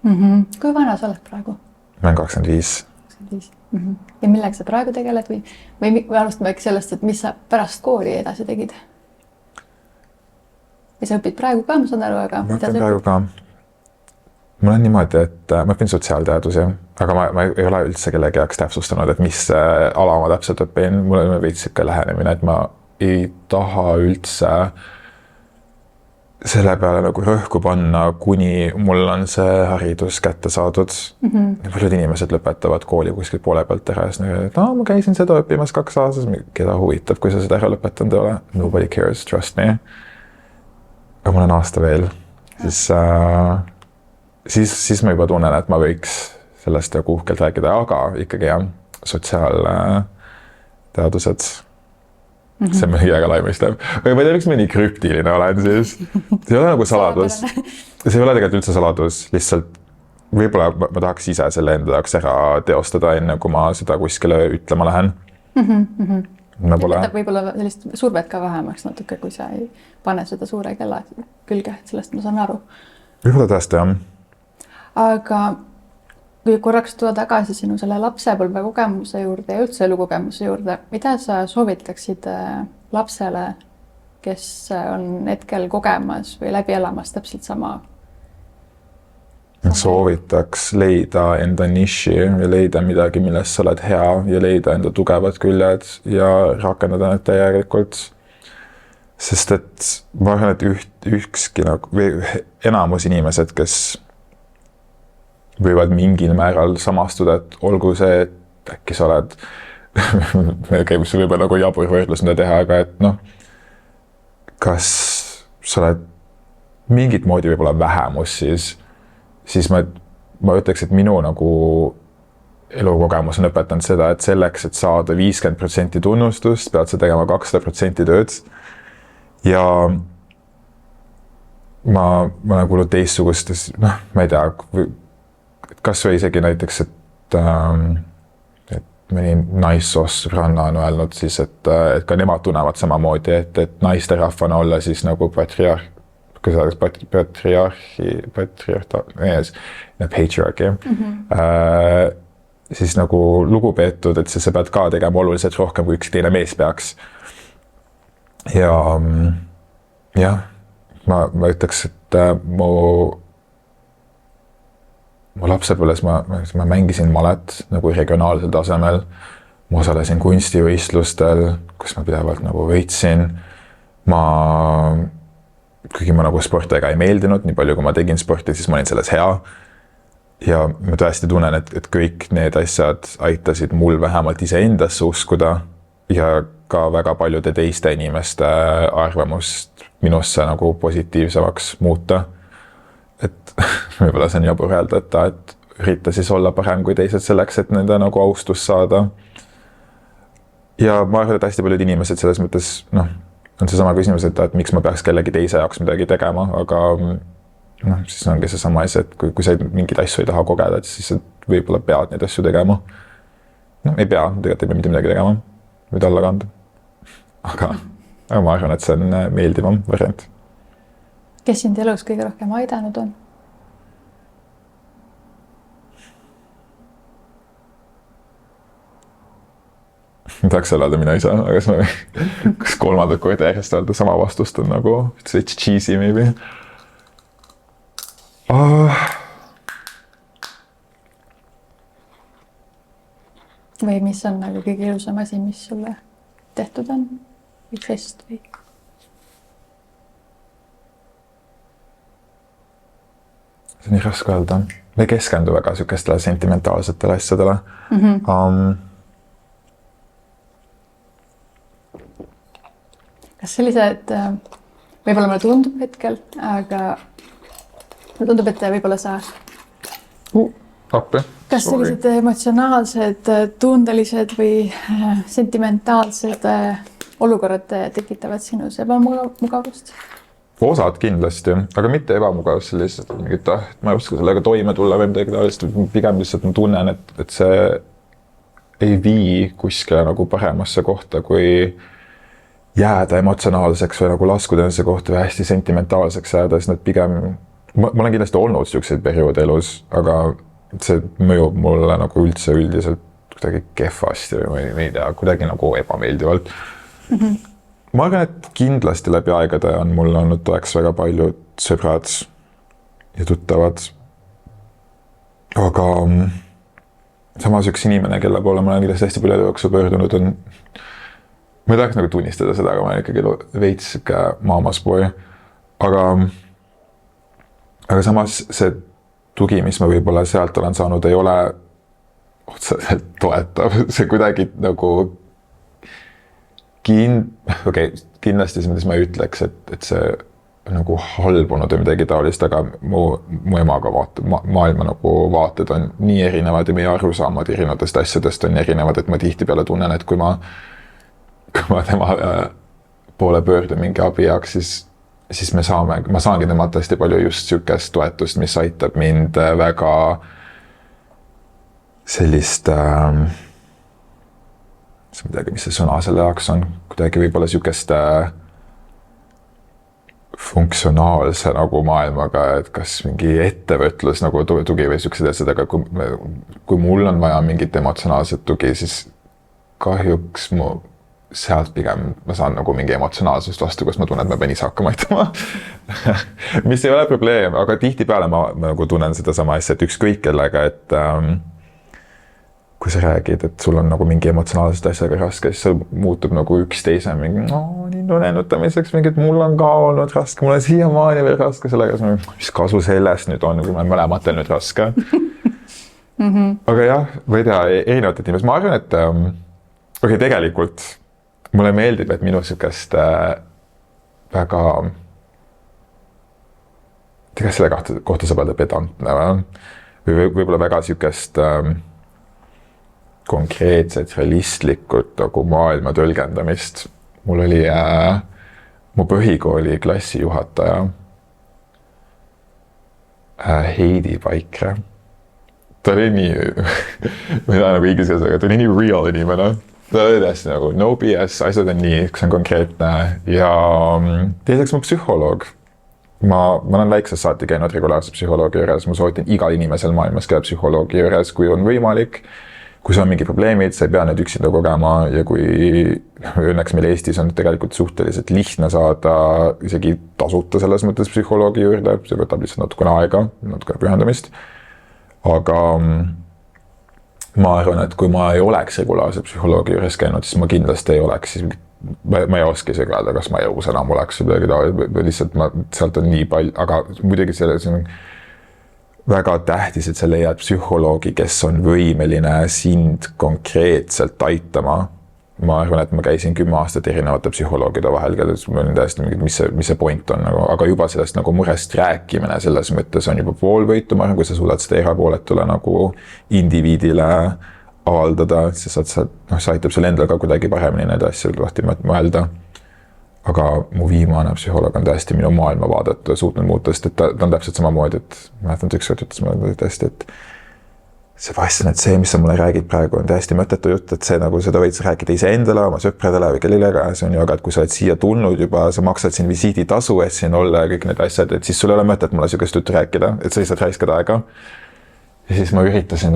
Kui vana sa oled praegu? Ma olen 25. Ja millega sa praegu tegeled või alustame sellest, et mis sa pärast kooli edasi tegid? Ja sa õpid praegu ka, ma saan aru, aga ma õpin praegu ka. Mul on niimoodi, et ma õpin sotsiaalteadusi, aga ma ei ole üldse kellegi jaoks täpsustanud, et mis ala ma täpselt õpin. Mul on veits ikka lähenemine, et ma ei taha üldse selle peale nagu rõhku panna, kuni mul on see haridus kätte saadud. Paljud inimesed lõpetavad kooli kuskil poole pealt ära, et ma käisin seda õppimas 2 aastas, keda huvitab, kui sa seda ära lõpetanud ei ole. Nobody cares, trust me. Aga mul on aasta veel, siis ma juba tunnen, et ma võiks sellest nagu uhkelt rääkida, aga ikkagi jah, sotsiaalteadused. See on väga laimistav. Aga ma ei tea, miks ma nii krüptiline olen siis. See ei ole nagu saladus. See ei ole tegelikult üldse saladus. Lihtsalt võib-olla ma tahaks ise selle enda jaoks ära teostada enne, kui ma seda kuskile ütlema lähen. Võib-olla sellist survet ka vähemaks natuke, kui sa ei pane seda suure kella külge. Sellest ma saan aru. Võib-olla tõesti, jah. Aga kui korraks tuua tagasi sinu selle lapsepõlve kogemuse juurde ja üldse elukogemuse juurde, mida sa soovitaksid lapsele, kes on hetkel kogemas või läbi elamas täpselt sama? Soovitaks leida enda niši ja leida midagi, milles sa oled hea ja leida enda tugevad küljed ja rakendada need täielikult. Sest et ma arvan, et ükski nagu, või enamus inimesed, kes võivad mingil määral samastuda, et olgu see, et äkki sa oled mis võib nagu jabur võrdlus mida teha, aga et noh, kas sa oled mingit moodi võib-olla vähemus, siis ma ütleks, et minu nagu elukogemus on õpetanud seda, et selleks, et saada 50% tunnustust, pead sa tegema 200% tööd. Ja ma olen kuulnud teistsugustes, noh, ma ei tea, kas või isegi näiteks, et mõni naissoost sõbranna on öelnud siis, et ka nemad tunnevad samamoodi, et naisterahvana olla siis nagu patriarchy, siis nagu lugupeetud, et sa pead ka tegema oluliselt rohkem, kui üks teine mees peaks. Ja jah, ma ütleks, et mu lapsepõlves ma mängisin malet nagu regionaalsel tasemel. Ma osalesin kunstivõistlustel, kus ma pidevalt nagu võitsin. Kuigi ma nagu sportiga ei meeldinud, nii palju kui ma tegin sporti, siis ma olin selles hea. Ja ma tõesti tunnen, et kõik need asjad aitasid mul vähemalt iseendasse uskuda ja ka väga paljude teiste inimeste arvamust minusse nagu positiivsemaks muuta. Et võib-olla see on jabur öelda, et ürita siis olla parem kui teised selleks, et nende nagu austus saada. Ja ma arvan, et hästi paljud inimesed selles mõttes, noh, on see sama küsimus, et miks ma peaks kellegi teise jaoks midagi tegema, aga noh, siis ongi see sama asi, et kui sa mingid asju ei taha kogeda, siis võib-olla pead neid asju tegema. No, ei pea, tegelikult ei pea mitte midagi tegema, võid alla kanda. Aga ma arvan, et see on meeldivam variant. Kes sind elus kõige rohkem aidanud on? Ma tahaks öelda mina isa, aga kas kolmandat korda järjest öelda sama vastust on nagu it's cheesy maybe. Või mis on nagu kõige ilusam asi, mis sulle tehtud on? Või žest või? See on nii raske öelda. Me ei keskendu väga sükestele sentimentaalsetele asjadele. Kas sellised, võib-olla mulle tundub hetkel, aga mulle tundub, et võib-olla sa... Appi. Kas sellised emotsionaalsed, tundelised või sentimentaalsed olukorrad tekitavad sinus ebamugavust? Osad kindlasti, aga mitte ebamugavust sellised, et ma ei oska sellega toime tulla või midagi taolist. Pigem lihtsalt ma tunnen, et see ei vii kuskile nagu paremasse kohta, kui jääda emotsionaalseks või nagu laskuda enese kohta või hästi sentimentaalseks jääda, siis need pigem... Ma olen kindlasti olnud selliseid perioode elus, aga see mõjub mulle nagu üldse üldiselt kuidagi kehvasti või ei tea, kuidagi nagu ebameeldivalt. Ma arvan, et kindlasti läbi aegade on mul olnud toeks väga paljud sõbrad ja tuttavad. Aga samas üks inimene, kelle poole ma olen kindlasti hästi palju jooksu pöördunud on... Ma ei tahaks nagu tunnistada seda, aga ma olen ikkagi veits maamas boy. Aga samas see tugi, mis ma võib-olla sealt olen saanud, ei ole otseselt toetav. See kuidagi nagu kindlasti see, mis ma ei ütleks, et see nagu halbunud või midagi taolist, aga mu emaga maailma nagu vaated on nii erinevad ja meie arusaamad erinevatest asjadest on erinevad, et ma tihtipeale tunnen, et kui ma tema poole pöördun mingi abi jaoks, siis ma saangi temalt hästi palju just sükest toetust, mis aitab mind väga sellist, mis see sõna selle jaoks on, kuidagi võib-olla sükest funktsionaalse nagu maailmaga, et kas mingi ettevõtlus nagu tugi või sükesed asjad, aga kui mul on vaja mingit emotsionaalset tugi, siis kahjuks sealt pigem ma saan nagu mingi emotsionaalsust vastu, kus ma tunnen, et ma pean ise hakkama aitama. Mis ei ole probleem, aga tihtipeale ma nagu tunnen seda sama asja, et ükskõik kellega, et kui sa räägid, et sul on nagu mingi emotsionaalsest asjaga raske, siis see muutub nagu üksteise mingi lennutamiseks, mingi, et mul on ka olnud raske, mul on siiamaani veel raske sellega, mis kasu sellest nüüd on, kui meil mõlematel nüüd raske. aga jah, ma ei tea, erinevatel inimestel, ma arvan, et okei, tegelikult mulle meeldib, et minu sihukest väga, kas selle kohta saab öelda pedantne või võib-olla väga sihukest konkreetset, realistlikult nagu maailma tõlgendamist. Mul oli mu põhikooli klassijuhataja Heidi Vaikre. Ta oli nii, ma ei tea nagu inglise keeles, aga ta oli nii real inimene. Ta oli täiesti nagu no BS, asjad on nii, see on konkreetne. Ja teiseks mu psühholoog. Ma olen väiksest saati käinud regulaarse psühholoogi juures. Ma soovitan igal inimesel maailmas käia psühholoogi juures, kui on võimalik. Kui sul on mingi probleemid, sa ei pea need üksinda kogema ja kui õnneks meil Eestis on tegelikult suhteliselt lihtne saada isegi tasuta selles mõttes psühholoogi juurde, see võtab lihtsalt natukene aega, natukene pühendamist. Aga ma arvan, et kui ma ei oleks regulaarse psühholoogi juures käinud, siis ma kindlasti ei oleks, siis ma ei oska isegi öelda, kas ma jõus enam oleks või lihtsalt sealt on nii palju, aga muidugi selles on väga tähtis, et sa leiad psühholoogi, kes on võimeline sind konkreetselt aitama. Ma arvan, et ma käisin 10 aastat erinevate psühholoogide vahel, kellest ma olin täiesti mingid, mis see point on, aga juba sellest nagu murest rääkimine selles mõttes on juba poolvõitu. Ma arvan, kui sa suudad seda erapooletule nagu indiviidile avaldada, siis see aitab sul endal ka kuidagi paremini need asjad lahti mõelda. Aga mu viimane psühholoog on täiesti minu maailmavaadet suutnud muuta, sest et ta on täpselt samamoodi, et ma mäletan, et ükskord ütles mulle täiesti, et see vahest on, et see, mis sa mulle räägid praegu, on täiesti mõttetu jutt, et see nagu seda võid rääkida iseendale, oma sõpradele või kellelegi, see on ju, aga et kui sa oled siia tulnud juba, sa maksad siin visiiditasu, et siin olla ja kõik need asjad, et siis sul ei ole mõtet mulle sihukest juttu rääkida, et sa lihtsalt raiskad aega. Ja siis ma üritasin,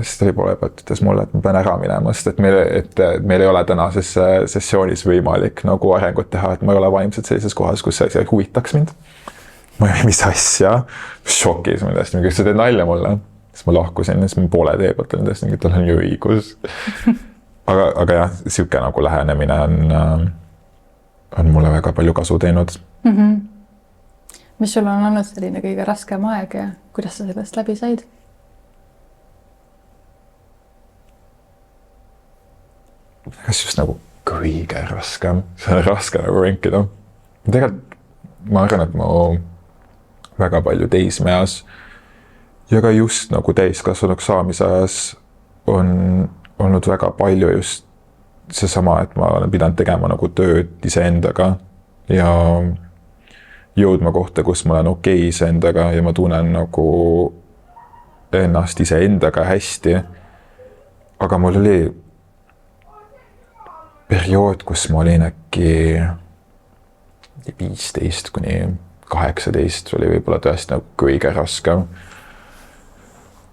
siis ta oli poole pealt, ütles mulle, et ma pean ära minema, sest et meil ei ole tänases sessioonis võimalik nagu arengut teha, et ma ei ole vaimselt sellises kohas, kus see huvitaks mind. Ma ei, mis asja, šokis ma täiesti, sa teed nalja mulle. Siis ma lahkusin ja siis ma poole tee pealt olin täiesti, et tal on ju õigus. aga jah, sihuke nagu lähenemine on mulle väga palju kasu teinud. Mis sul on olnud selline kõige raskem aeg ja kuidas sa sellest läbi said? Kas just nagu kõige raskem, see on raske nagu rinkida. Tegelikult ma arvan, et ma väga palju teismeas ja ka just nagu täiskasvanuks saamise ajas on olnud väga palju just seesama, et ma olen pidanud tegema nagu tööd iseendaga ja jõudma kohta, kus ma olen okei iseendaga ja ma tunnen nagu ennast iseendaga hästi. Aga mul oli periood, kus ma olin äkki 15 kuni 18 oli võib-olla tõesti nagu kõige raskem.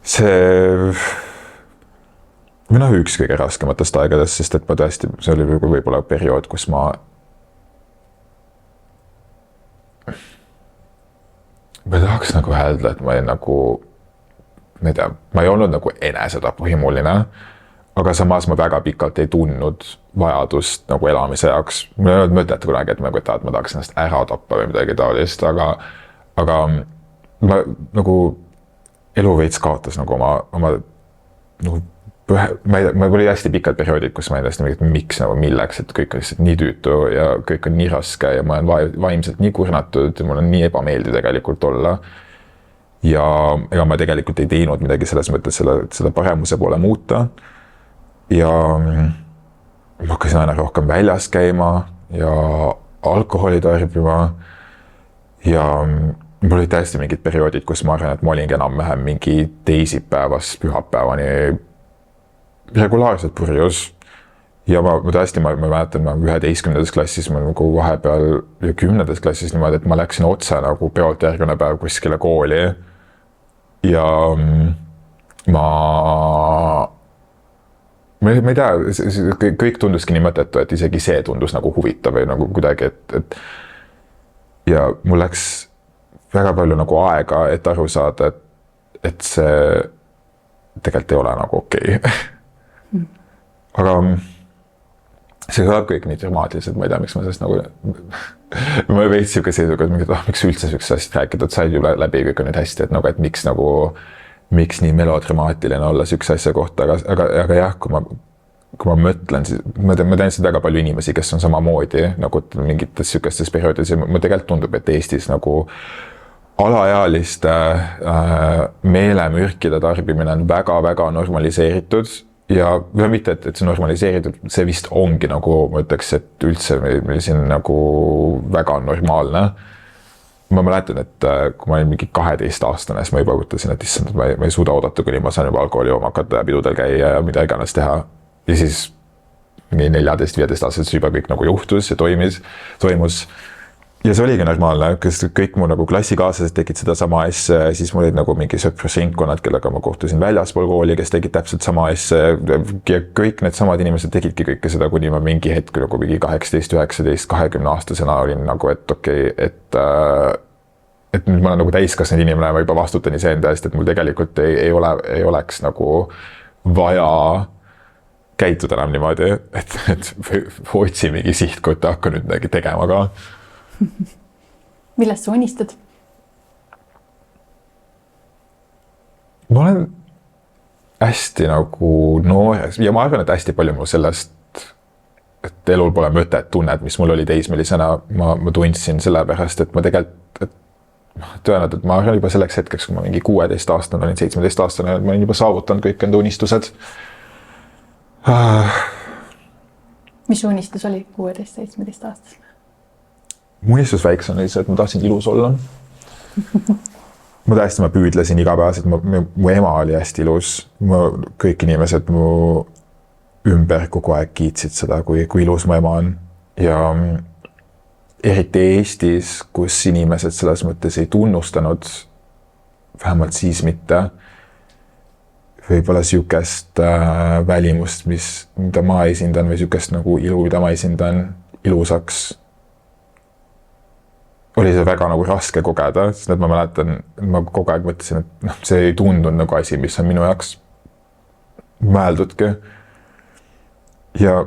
See üks kõige raskematest aegadest, sest et ma tõesti, see oli võib-olla periood, kus ma tahaks nagu öelda, et ma ei nagu, ma ei tea, ma ei olnud nagu enesetapuhimuline, aga samas ma väga pikalt ei tundnud vajadust nagu elamise jaoks. Mul ei olnud mõtet kunagi, et ma tahaks ennast ära tappa või midagi taolist, aga ma nagu elu veits kaotas nagu oma nagu, ma oli hästi pikad perioodid, kus ma ei täiesti miks nagu milleks, et kõik on lihtsalt nii tüütu ja kõik on nii raske ja ma olen vaimselt nii kurnatud ja mul on nii ebameeldiv tegelikult olla. Ja ega ma tegelikult ei teinud midagi selles mõttes selle paremuse poole muuta. Ja ma hakkasin aina rohkem väljas käima ja alkoholi tarbima ja mul olid täiesti mingid perioodid, kus ma arvan, et ma olingi enam-vähem mingi teisipäevast pühapäevani regulaarselt purjus. Ja ma mäletan, ma 11. klassis, ma nagu vahepeal ja 10. klassis niimoodi, et ma läksin otse nagu peolt järgmine päev kuskile kooli ja ma ei tea, kõik tunduski nii mõttetu, et isegi see tundus nagu huvitav või nagu kuidagi, et ja mul läks väga palju nagu aega, et aru saada, et see tegelikult ei ole nagu okei. Aga see kõlab kõik nii dramaatiliselt, ma ei tea, miks ma sellest nagu ma veitsin ka seisuga, et miks üldse sellist asjad rääkida, et said ju läbi kõik on nüüd hästi, et miks nagu miks nii melodramaatiline olla sihukese asja kohta, aga jah, kui ma mõtlen, siis ma tean seda väga palju inimesi, kes on samamoodi nagu mingites sihukestes perioodides ja ma tegelikult tundub, et Eestis nagu alaealiste meelemürkide tarbimine on väga-väga normaliseeritud ja mitte, et see normaliseeritud, see vist ongi nagu, ma ütleks, et üldse meil siin nagu väga normaalne. Ma mäletan, et kui ma olin mingi 12-aastane, siis ma juba mõtlesin, et issand, ma ei suuda oodata, kuni ma saan juba alkoholi jooma hakata ja pidudel käia ja mida iganes teha. Ja siis 14-15 aastaselt juba kõik nagu juhtus ja toimus. Ja see oligi normaalne, kes kõik mu nagu klassikaaslased tegid seda sama asja ja siis mul olid nagu mingi sõprusringkonnad, kellega ma kohtusin väljaspool kooli, kes tegid täpselt sama asja ja kõik need samad inimesed tegidki kõike seda, kuni ma mingi hetk nagu mingi 18, 19, 20 aastasena olin nagu, et okei, et nüüd ma olen nagu täiskasvanud inimene ja ma juba vastutan iseenda eest, et mul tegelikult ei oleks nagu vaja käituda enam niimoodi, et otsi mingi sihtkohta, hakka nüüd midagi tegema ka. Millest sa unistad? Ma olen hästi nagu noores ja ma arvan, et hästi palju mul sellest, et elul pole mõtet tunned, mis mul oli teismelisena, ma tundsin selle pärast, et ma tegelikult, tõenäoliselt, et ma arvan juba selleks hetkeks, kui ma mingi 16-aastane olin, 17-aastane, ma olin juba saavutanud kõik enda unistused. Mis unistus oli 16-17 aastas? Mu unistus väiksem oli see, et ma tahtsin ilus olla. Ma püüdlesin igapäevaselt, mu ema oli hästi ilus. Kõik inimesed mu ümber kogu aeg kiitsid seda, kui ilus mu ema on. Ja eriti Eestis, kus inimesed selles mõttes ei tunnustanud, vähemalt siis mitte, võib-olla sihukest välimust, mida ma esindan või sihukest nagu ilu, mida ma esindan ilusaks, oli see väga nagu raske kogeda, sest ma mäletan, ma kogu aeg mõtlesin, et see ei tundunud nagu asi, mis on minu jaoks mõeldudki. Ja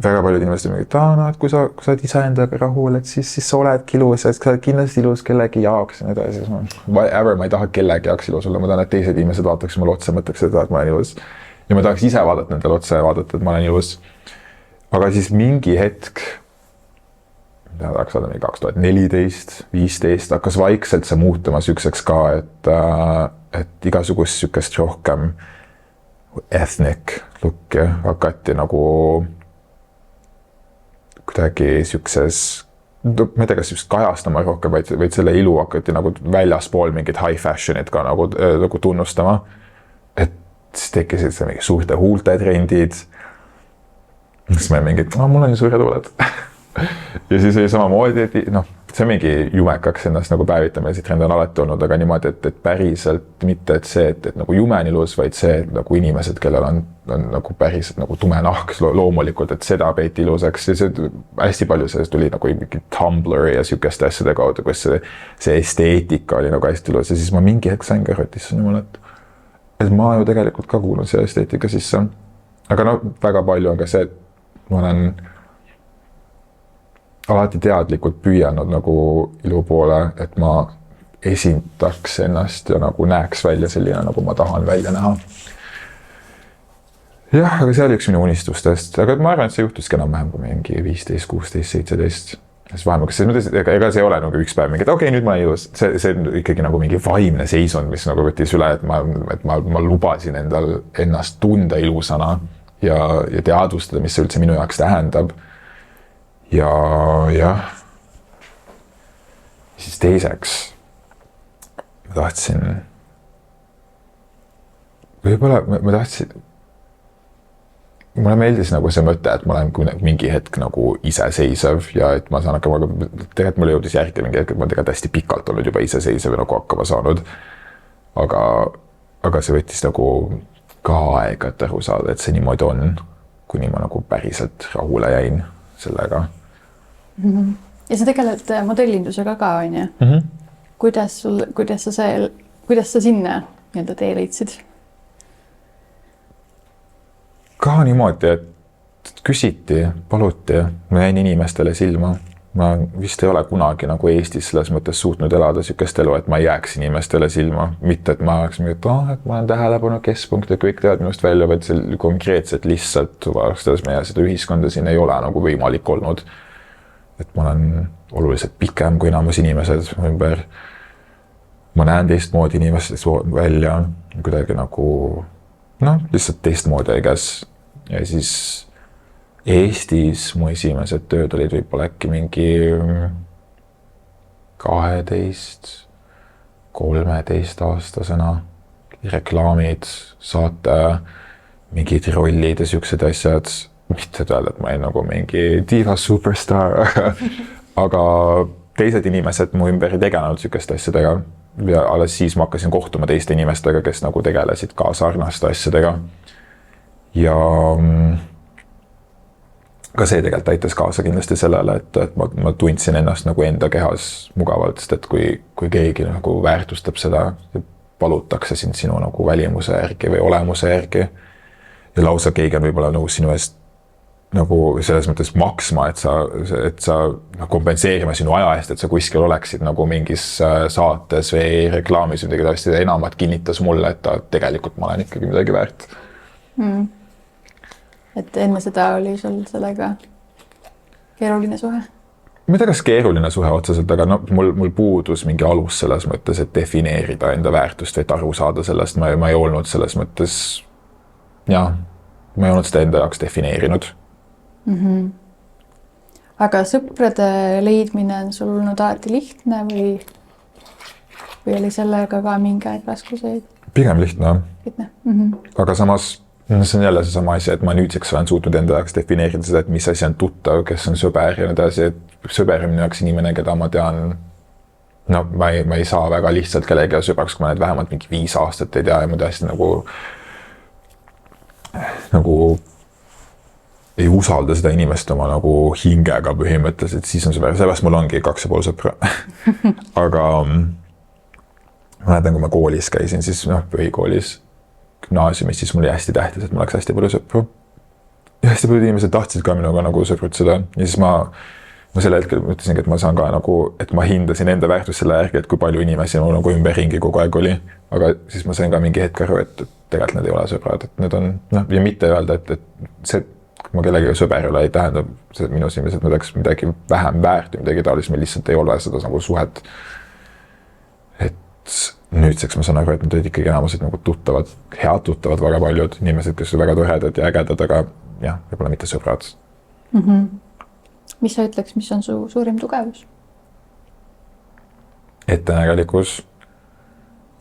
väga paljud inimesed on, et kui sa oled ise endaga rahul, et siis sa oledki ilus, et sa oled kindlasti ilus kellegi jaoks. Whatever, ma ei taha kellegi jaoks ilus olla, ma tahan, et teised inimesed vaataks mulle otsa, mõtleks seda, et ma olen ilus. Ja ma tahaks ise vaadata nendele otsa ja vaadata, et ma olen ilus. Aga siis mingi hetk, tahaks olla 2014, 15, hakkas vaikselt see muutuma sükseks ka, et igasugust sükest rohkem ethnic looki hakati nagu kuidagi sükses, ma ei tea, kas just kajastama rohkem, vaid selle ilu hakati nagu väljaspool mingid high fashionid ka nagu tunnustama. Et siis tekkisid see mingi suurte huulte trendid. Siis me mingid, mul on ju suured huuled. Ja siis oli samamoodi, et see mingi jumekaks ennast nagu päevitamine, trend on alati olnud, aga niimoodi, et päriselt mitte, et see, et nagu jume on ilus, vaid see, et nagu inimesed, kellel on nagu päriselt nagu tume nahk loomulikult, et seda peeti ilusaks ja see hästi palju sellest tuli nagu mingi Tumblr ja sihukeste asjade kaudu, kus see esteetika oli nagu hästi ilus ja siis ma mingi hetk sain ka rötisse niimoodi, et ma ju tegelikult ka kuulun selle esteetika sisse. Aga väga palju on ka see, et ma olen alati teadlikult püüanud nagu ilu poole, et ma esindaks ennast ja nagu näeks välja selline, nagu ma tahan välja näha. Jah, aga see oli üks minu unistustest, aga ma arvan, et see juhtuski enam-vähem kui mingi 15, 16, 17. Siis vahemal, ega see ei ole nagu üks päev mingi, et okei, nüüd ma olen ilus. See on ikkagi nagu mingi vaimne seisund, mis nagu võttis üle, et ma lubasin ennast tunda ilusana ja teadvustada, mis see üldse minu jaoks tähendab. Ja jah, siis teiseks ma tahtsin, võib-olla ma tahtsin, mulle meeldis nagu see mõte, et ma olen mingi hetk nagu iseseisev ja et ma saan hakkama, tegelikult mulle jõudis järgi mingi hetk, et ma tegelikult hästi pikalt olnud juba iseseisev ja nagu hakkama saanud. Aga see võttis nagu ka aega, et aru saada, et see niimoodi on, kuni ma nagu päriselt rahule jäin sellega. Ja sa tegeled modellindusega ka, on ju? Kuidas sa sinna nii-öelda tee leidsid? Ka niimoodi, et küsiti, paluti, ma jäin inimestele silma ma vist ei ole kunagi nagu Eestis selles mõttes suutnud elada sükest elu, et ma ei jääks inimestele silma. Mitte, et ma oleks mingi, et ma olen tähelepanu keskpunkt ja kõik teavad minust välja, vaid see konkreetselt lihtsalt arvestades meie seda ühiskonda siin ei ole nagu võimalik olnud. Et ma olen oluliselt pikem kui enamus inimesed ümber. Ma näen teistmoodi inimestest välja, kuidagi nagu, lihtsalt teistmoodi aigas. Ja siis Eestis mu esimesed tööd olid võib-olla äkki mingi 12-13 aastasena. Reklaamid, saate, mingid rollid ja siuksed asjad. Mitte öelda, et ma olin nagu mingi diva superstar, aga teised inimesed mu ümber ei tegelenud siukeste asjadega. Ja alles siis ma hakkasin kohtuma teiste inimestega, kes nagu tegelesid ka sarnaste asjadega. Ja ka see tegelikult aitas kaasa kindlasti sellele, et ma tundsin ennast nagu enda kehas mugavalt, sest et kui keegi nagu väärtustab seda, palutakse sind sinu nagu välimuse järgi või olemuse järgi ja lausa keegi on võib-olla nõus sinu eest nagu selles mõttes maksma, et sa kompenseerima sinu aja eest, et sa kuskil oleksid nagu mingis saates või reklaamis või midagi tõesti enamat kinnitas mulle, et tegelikult ma olen ikkagi midagi väärt. Et enne seda oli sul sellega keeruline suhe? Ma ei tea, kas keeruline suhe otseselt, aga mul puudus mingi alus selles mõttes, et defineerida enda väärtust või et aru saada sellest. Ma ei olnud selles mõttes, ma ei olnud seda enda jaoks defineerinud. Aga sõprade leidmine on sul olnud alati lihtne või oli sellega ka mingi aeg raskuseid? Pigem lihtne. Aga samas see on jälle seesama asi, et ma nüüdseks olen suutnud enda jaoks defineerida seda, et mis asi on tuttav, kes on sõber ja edasi, et sõber on minu jaoks inimene, keda ma tean. Ma ei saa väga lihtsalt kellegi sõbraks, kui ma need vähemalt mingi 5 aastat ei tea ja ma tõesti nagu ei usalda seda inimest oma nagu hingega põhimõtteliselt, siis on sõber. Sellepärast mul ongi 2,5 sõpra. Aga ma mäletan, kui ma koolis käisin, siis põhikoolis, gümnaasiumis, siis mul oli hästi tähtis, et mul oleks hästi palju sõpru. Ja hästi palju inimesed tahtsid ka minuga nagu sõprutseda. Ja siis ma selle hetkel mõtlesingi, et ma saan ka nagu, et ma hindasin enda väärtust selle järgi, et kui palju inimesi mul nagu ümber ringi kogu aeg oli. Aga siis ma sain ka mingi hetk aru, et tegelikult need ei ole sõbrad, et need on, ja mitte öelda, et see, kui ma kellegi sõber ei ole, ei tähendab minu silmis, et ma oleks midagi vähem väärt või midagi taolist, meil lihtsalt ei ole seda nagu suhet. Et nüüdseks ma saan aru, et need olid ikkagi enamused nagu tuttavad, head tuttavad, väga paljud inimesed, kes on väga toredad ja ägedad, aga võib-olla mitte sõbrad. Mis sa ütleks, mis on su suurim tugevus? Ettenägelikkus.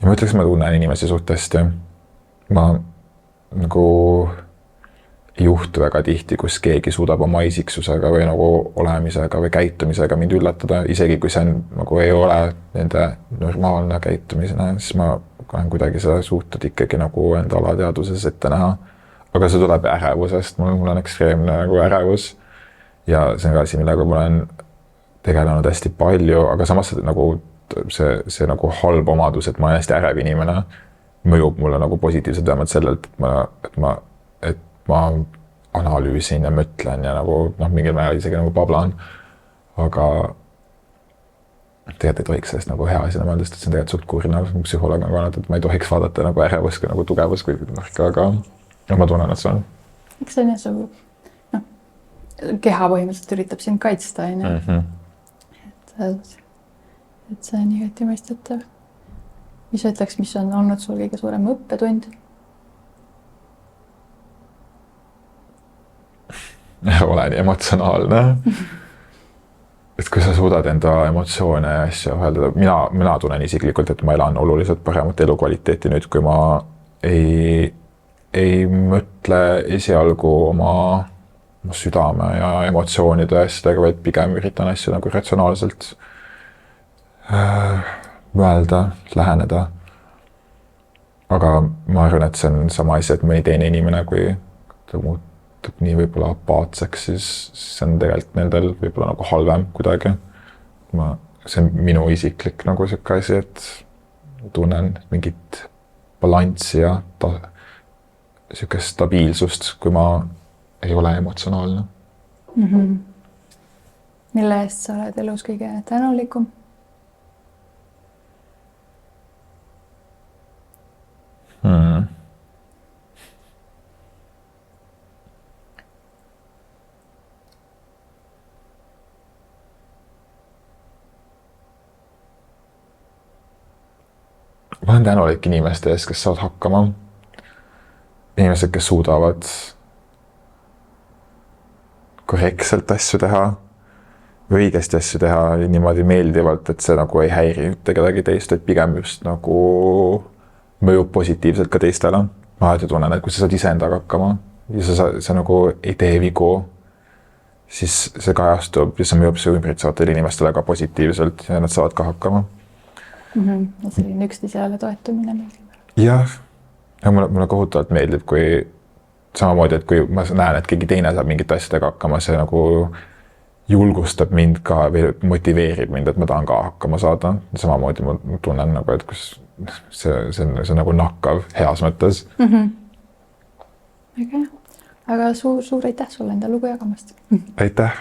Ja ma ütleks, ma tunnen inimesi suht hästi. Ma nagu ei juhtu väga tihti, kus keegi suudab oma isiksusega või nagu olemisega või käitumisega mind üllatada. Isegi kui see nagu ei ole nende normaalne käitumisena, siis ma olen kuidagi seda suutnud ikkagi nagu enda alateaduses ette näha. Aga see tuleb ärevusest, mul on ekstreemne nagu ärevus. Ja see on ka asi, millega ma olen tegelenud hästi palju, aga samas nagu see nagu halb omadus, et ma olen hästi ärev inimene, mõjub mulle nagu positiivselt vähemalt sellelt, et ma analüüsin ja mõtlen ja nagu mingil määral isegi nagu bablan. Aga tegelikult ei tohiks sellest nagu hea asjana mõelda, sest see on tegelikult suht kurna, psühholoog on kannat, et ma ei tohiks vaadata nagu ärevus kui nagu tugevus, aga ma tunnen, et see on. Eks see on jah su keha põhimõtteliselt üritab sind kaitsta, et see on igati mõistetav. Mis sa ütleks, mis on olnud sul kõige suurem õppetund? Olen emotsionaalne. Et kui sa suudad enda emotsioone ja asja vaheldada, mina tunnen isiklikult, et ma elan oluliselt paremat elukvaliteeti nüüd, kui ma ei mõtle esialgu oma südame ja emotsioonide asjadega, vaid pigem üritan asju nagu ratsionaalselt mõelda, läheneda. Aga ma arvan, et see on sama asi, et mõni teine inimene, kui ta muutub nii võib-olla apaatseks, siis see on tegelikult nendel võib-olla nagu halvem kuidagi. See on minu isiklik nagu siuke asi, et tunnen mingit balanssi ja siukest stabiilsust, kui ma ei ole emotsionaalne. mille eest sa oled elus kõige tänulikum? Ma olen tänulik inimeste eest, kes saavad hakkama. Inimesed, kes suudavad korrektselt asju teha, õigesti asju teha niimoodi meeldivalt, et see nagu ei häiri mitte kedagi teist, et pigem just nagu mõjub positiivselt ka teistele. Ma alati tunnen, et kui sa saad iseendaga hakkama ja sa nagu ei tee vigu, siis see kajastub ja see mõjub su ümbritsevatele inimestele ka positiivselt ja nad saavad ka hakkama. Ja selline üksteisele toetumine meeldib. Jah, ja mulle kohutavalt meeldib, kui samamoodi, et kui ma näen, et keegi teine saab mingite asjadega hakkama, see nagu julgustab mind ka või motiveerib mind, et ma tahan ka hakkama saada. Samamoodi ma tunnen nagu, et kus see nagu nakkav heas mõttes. Väga hea. Aga suur aitäh sulle enda lugu jagamast. Aitäh!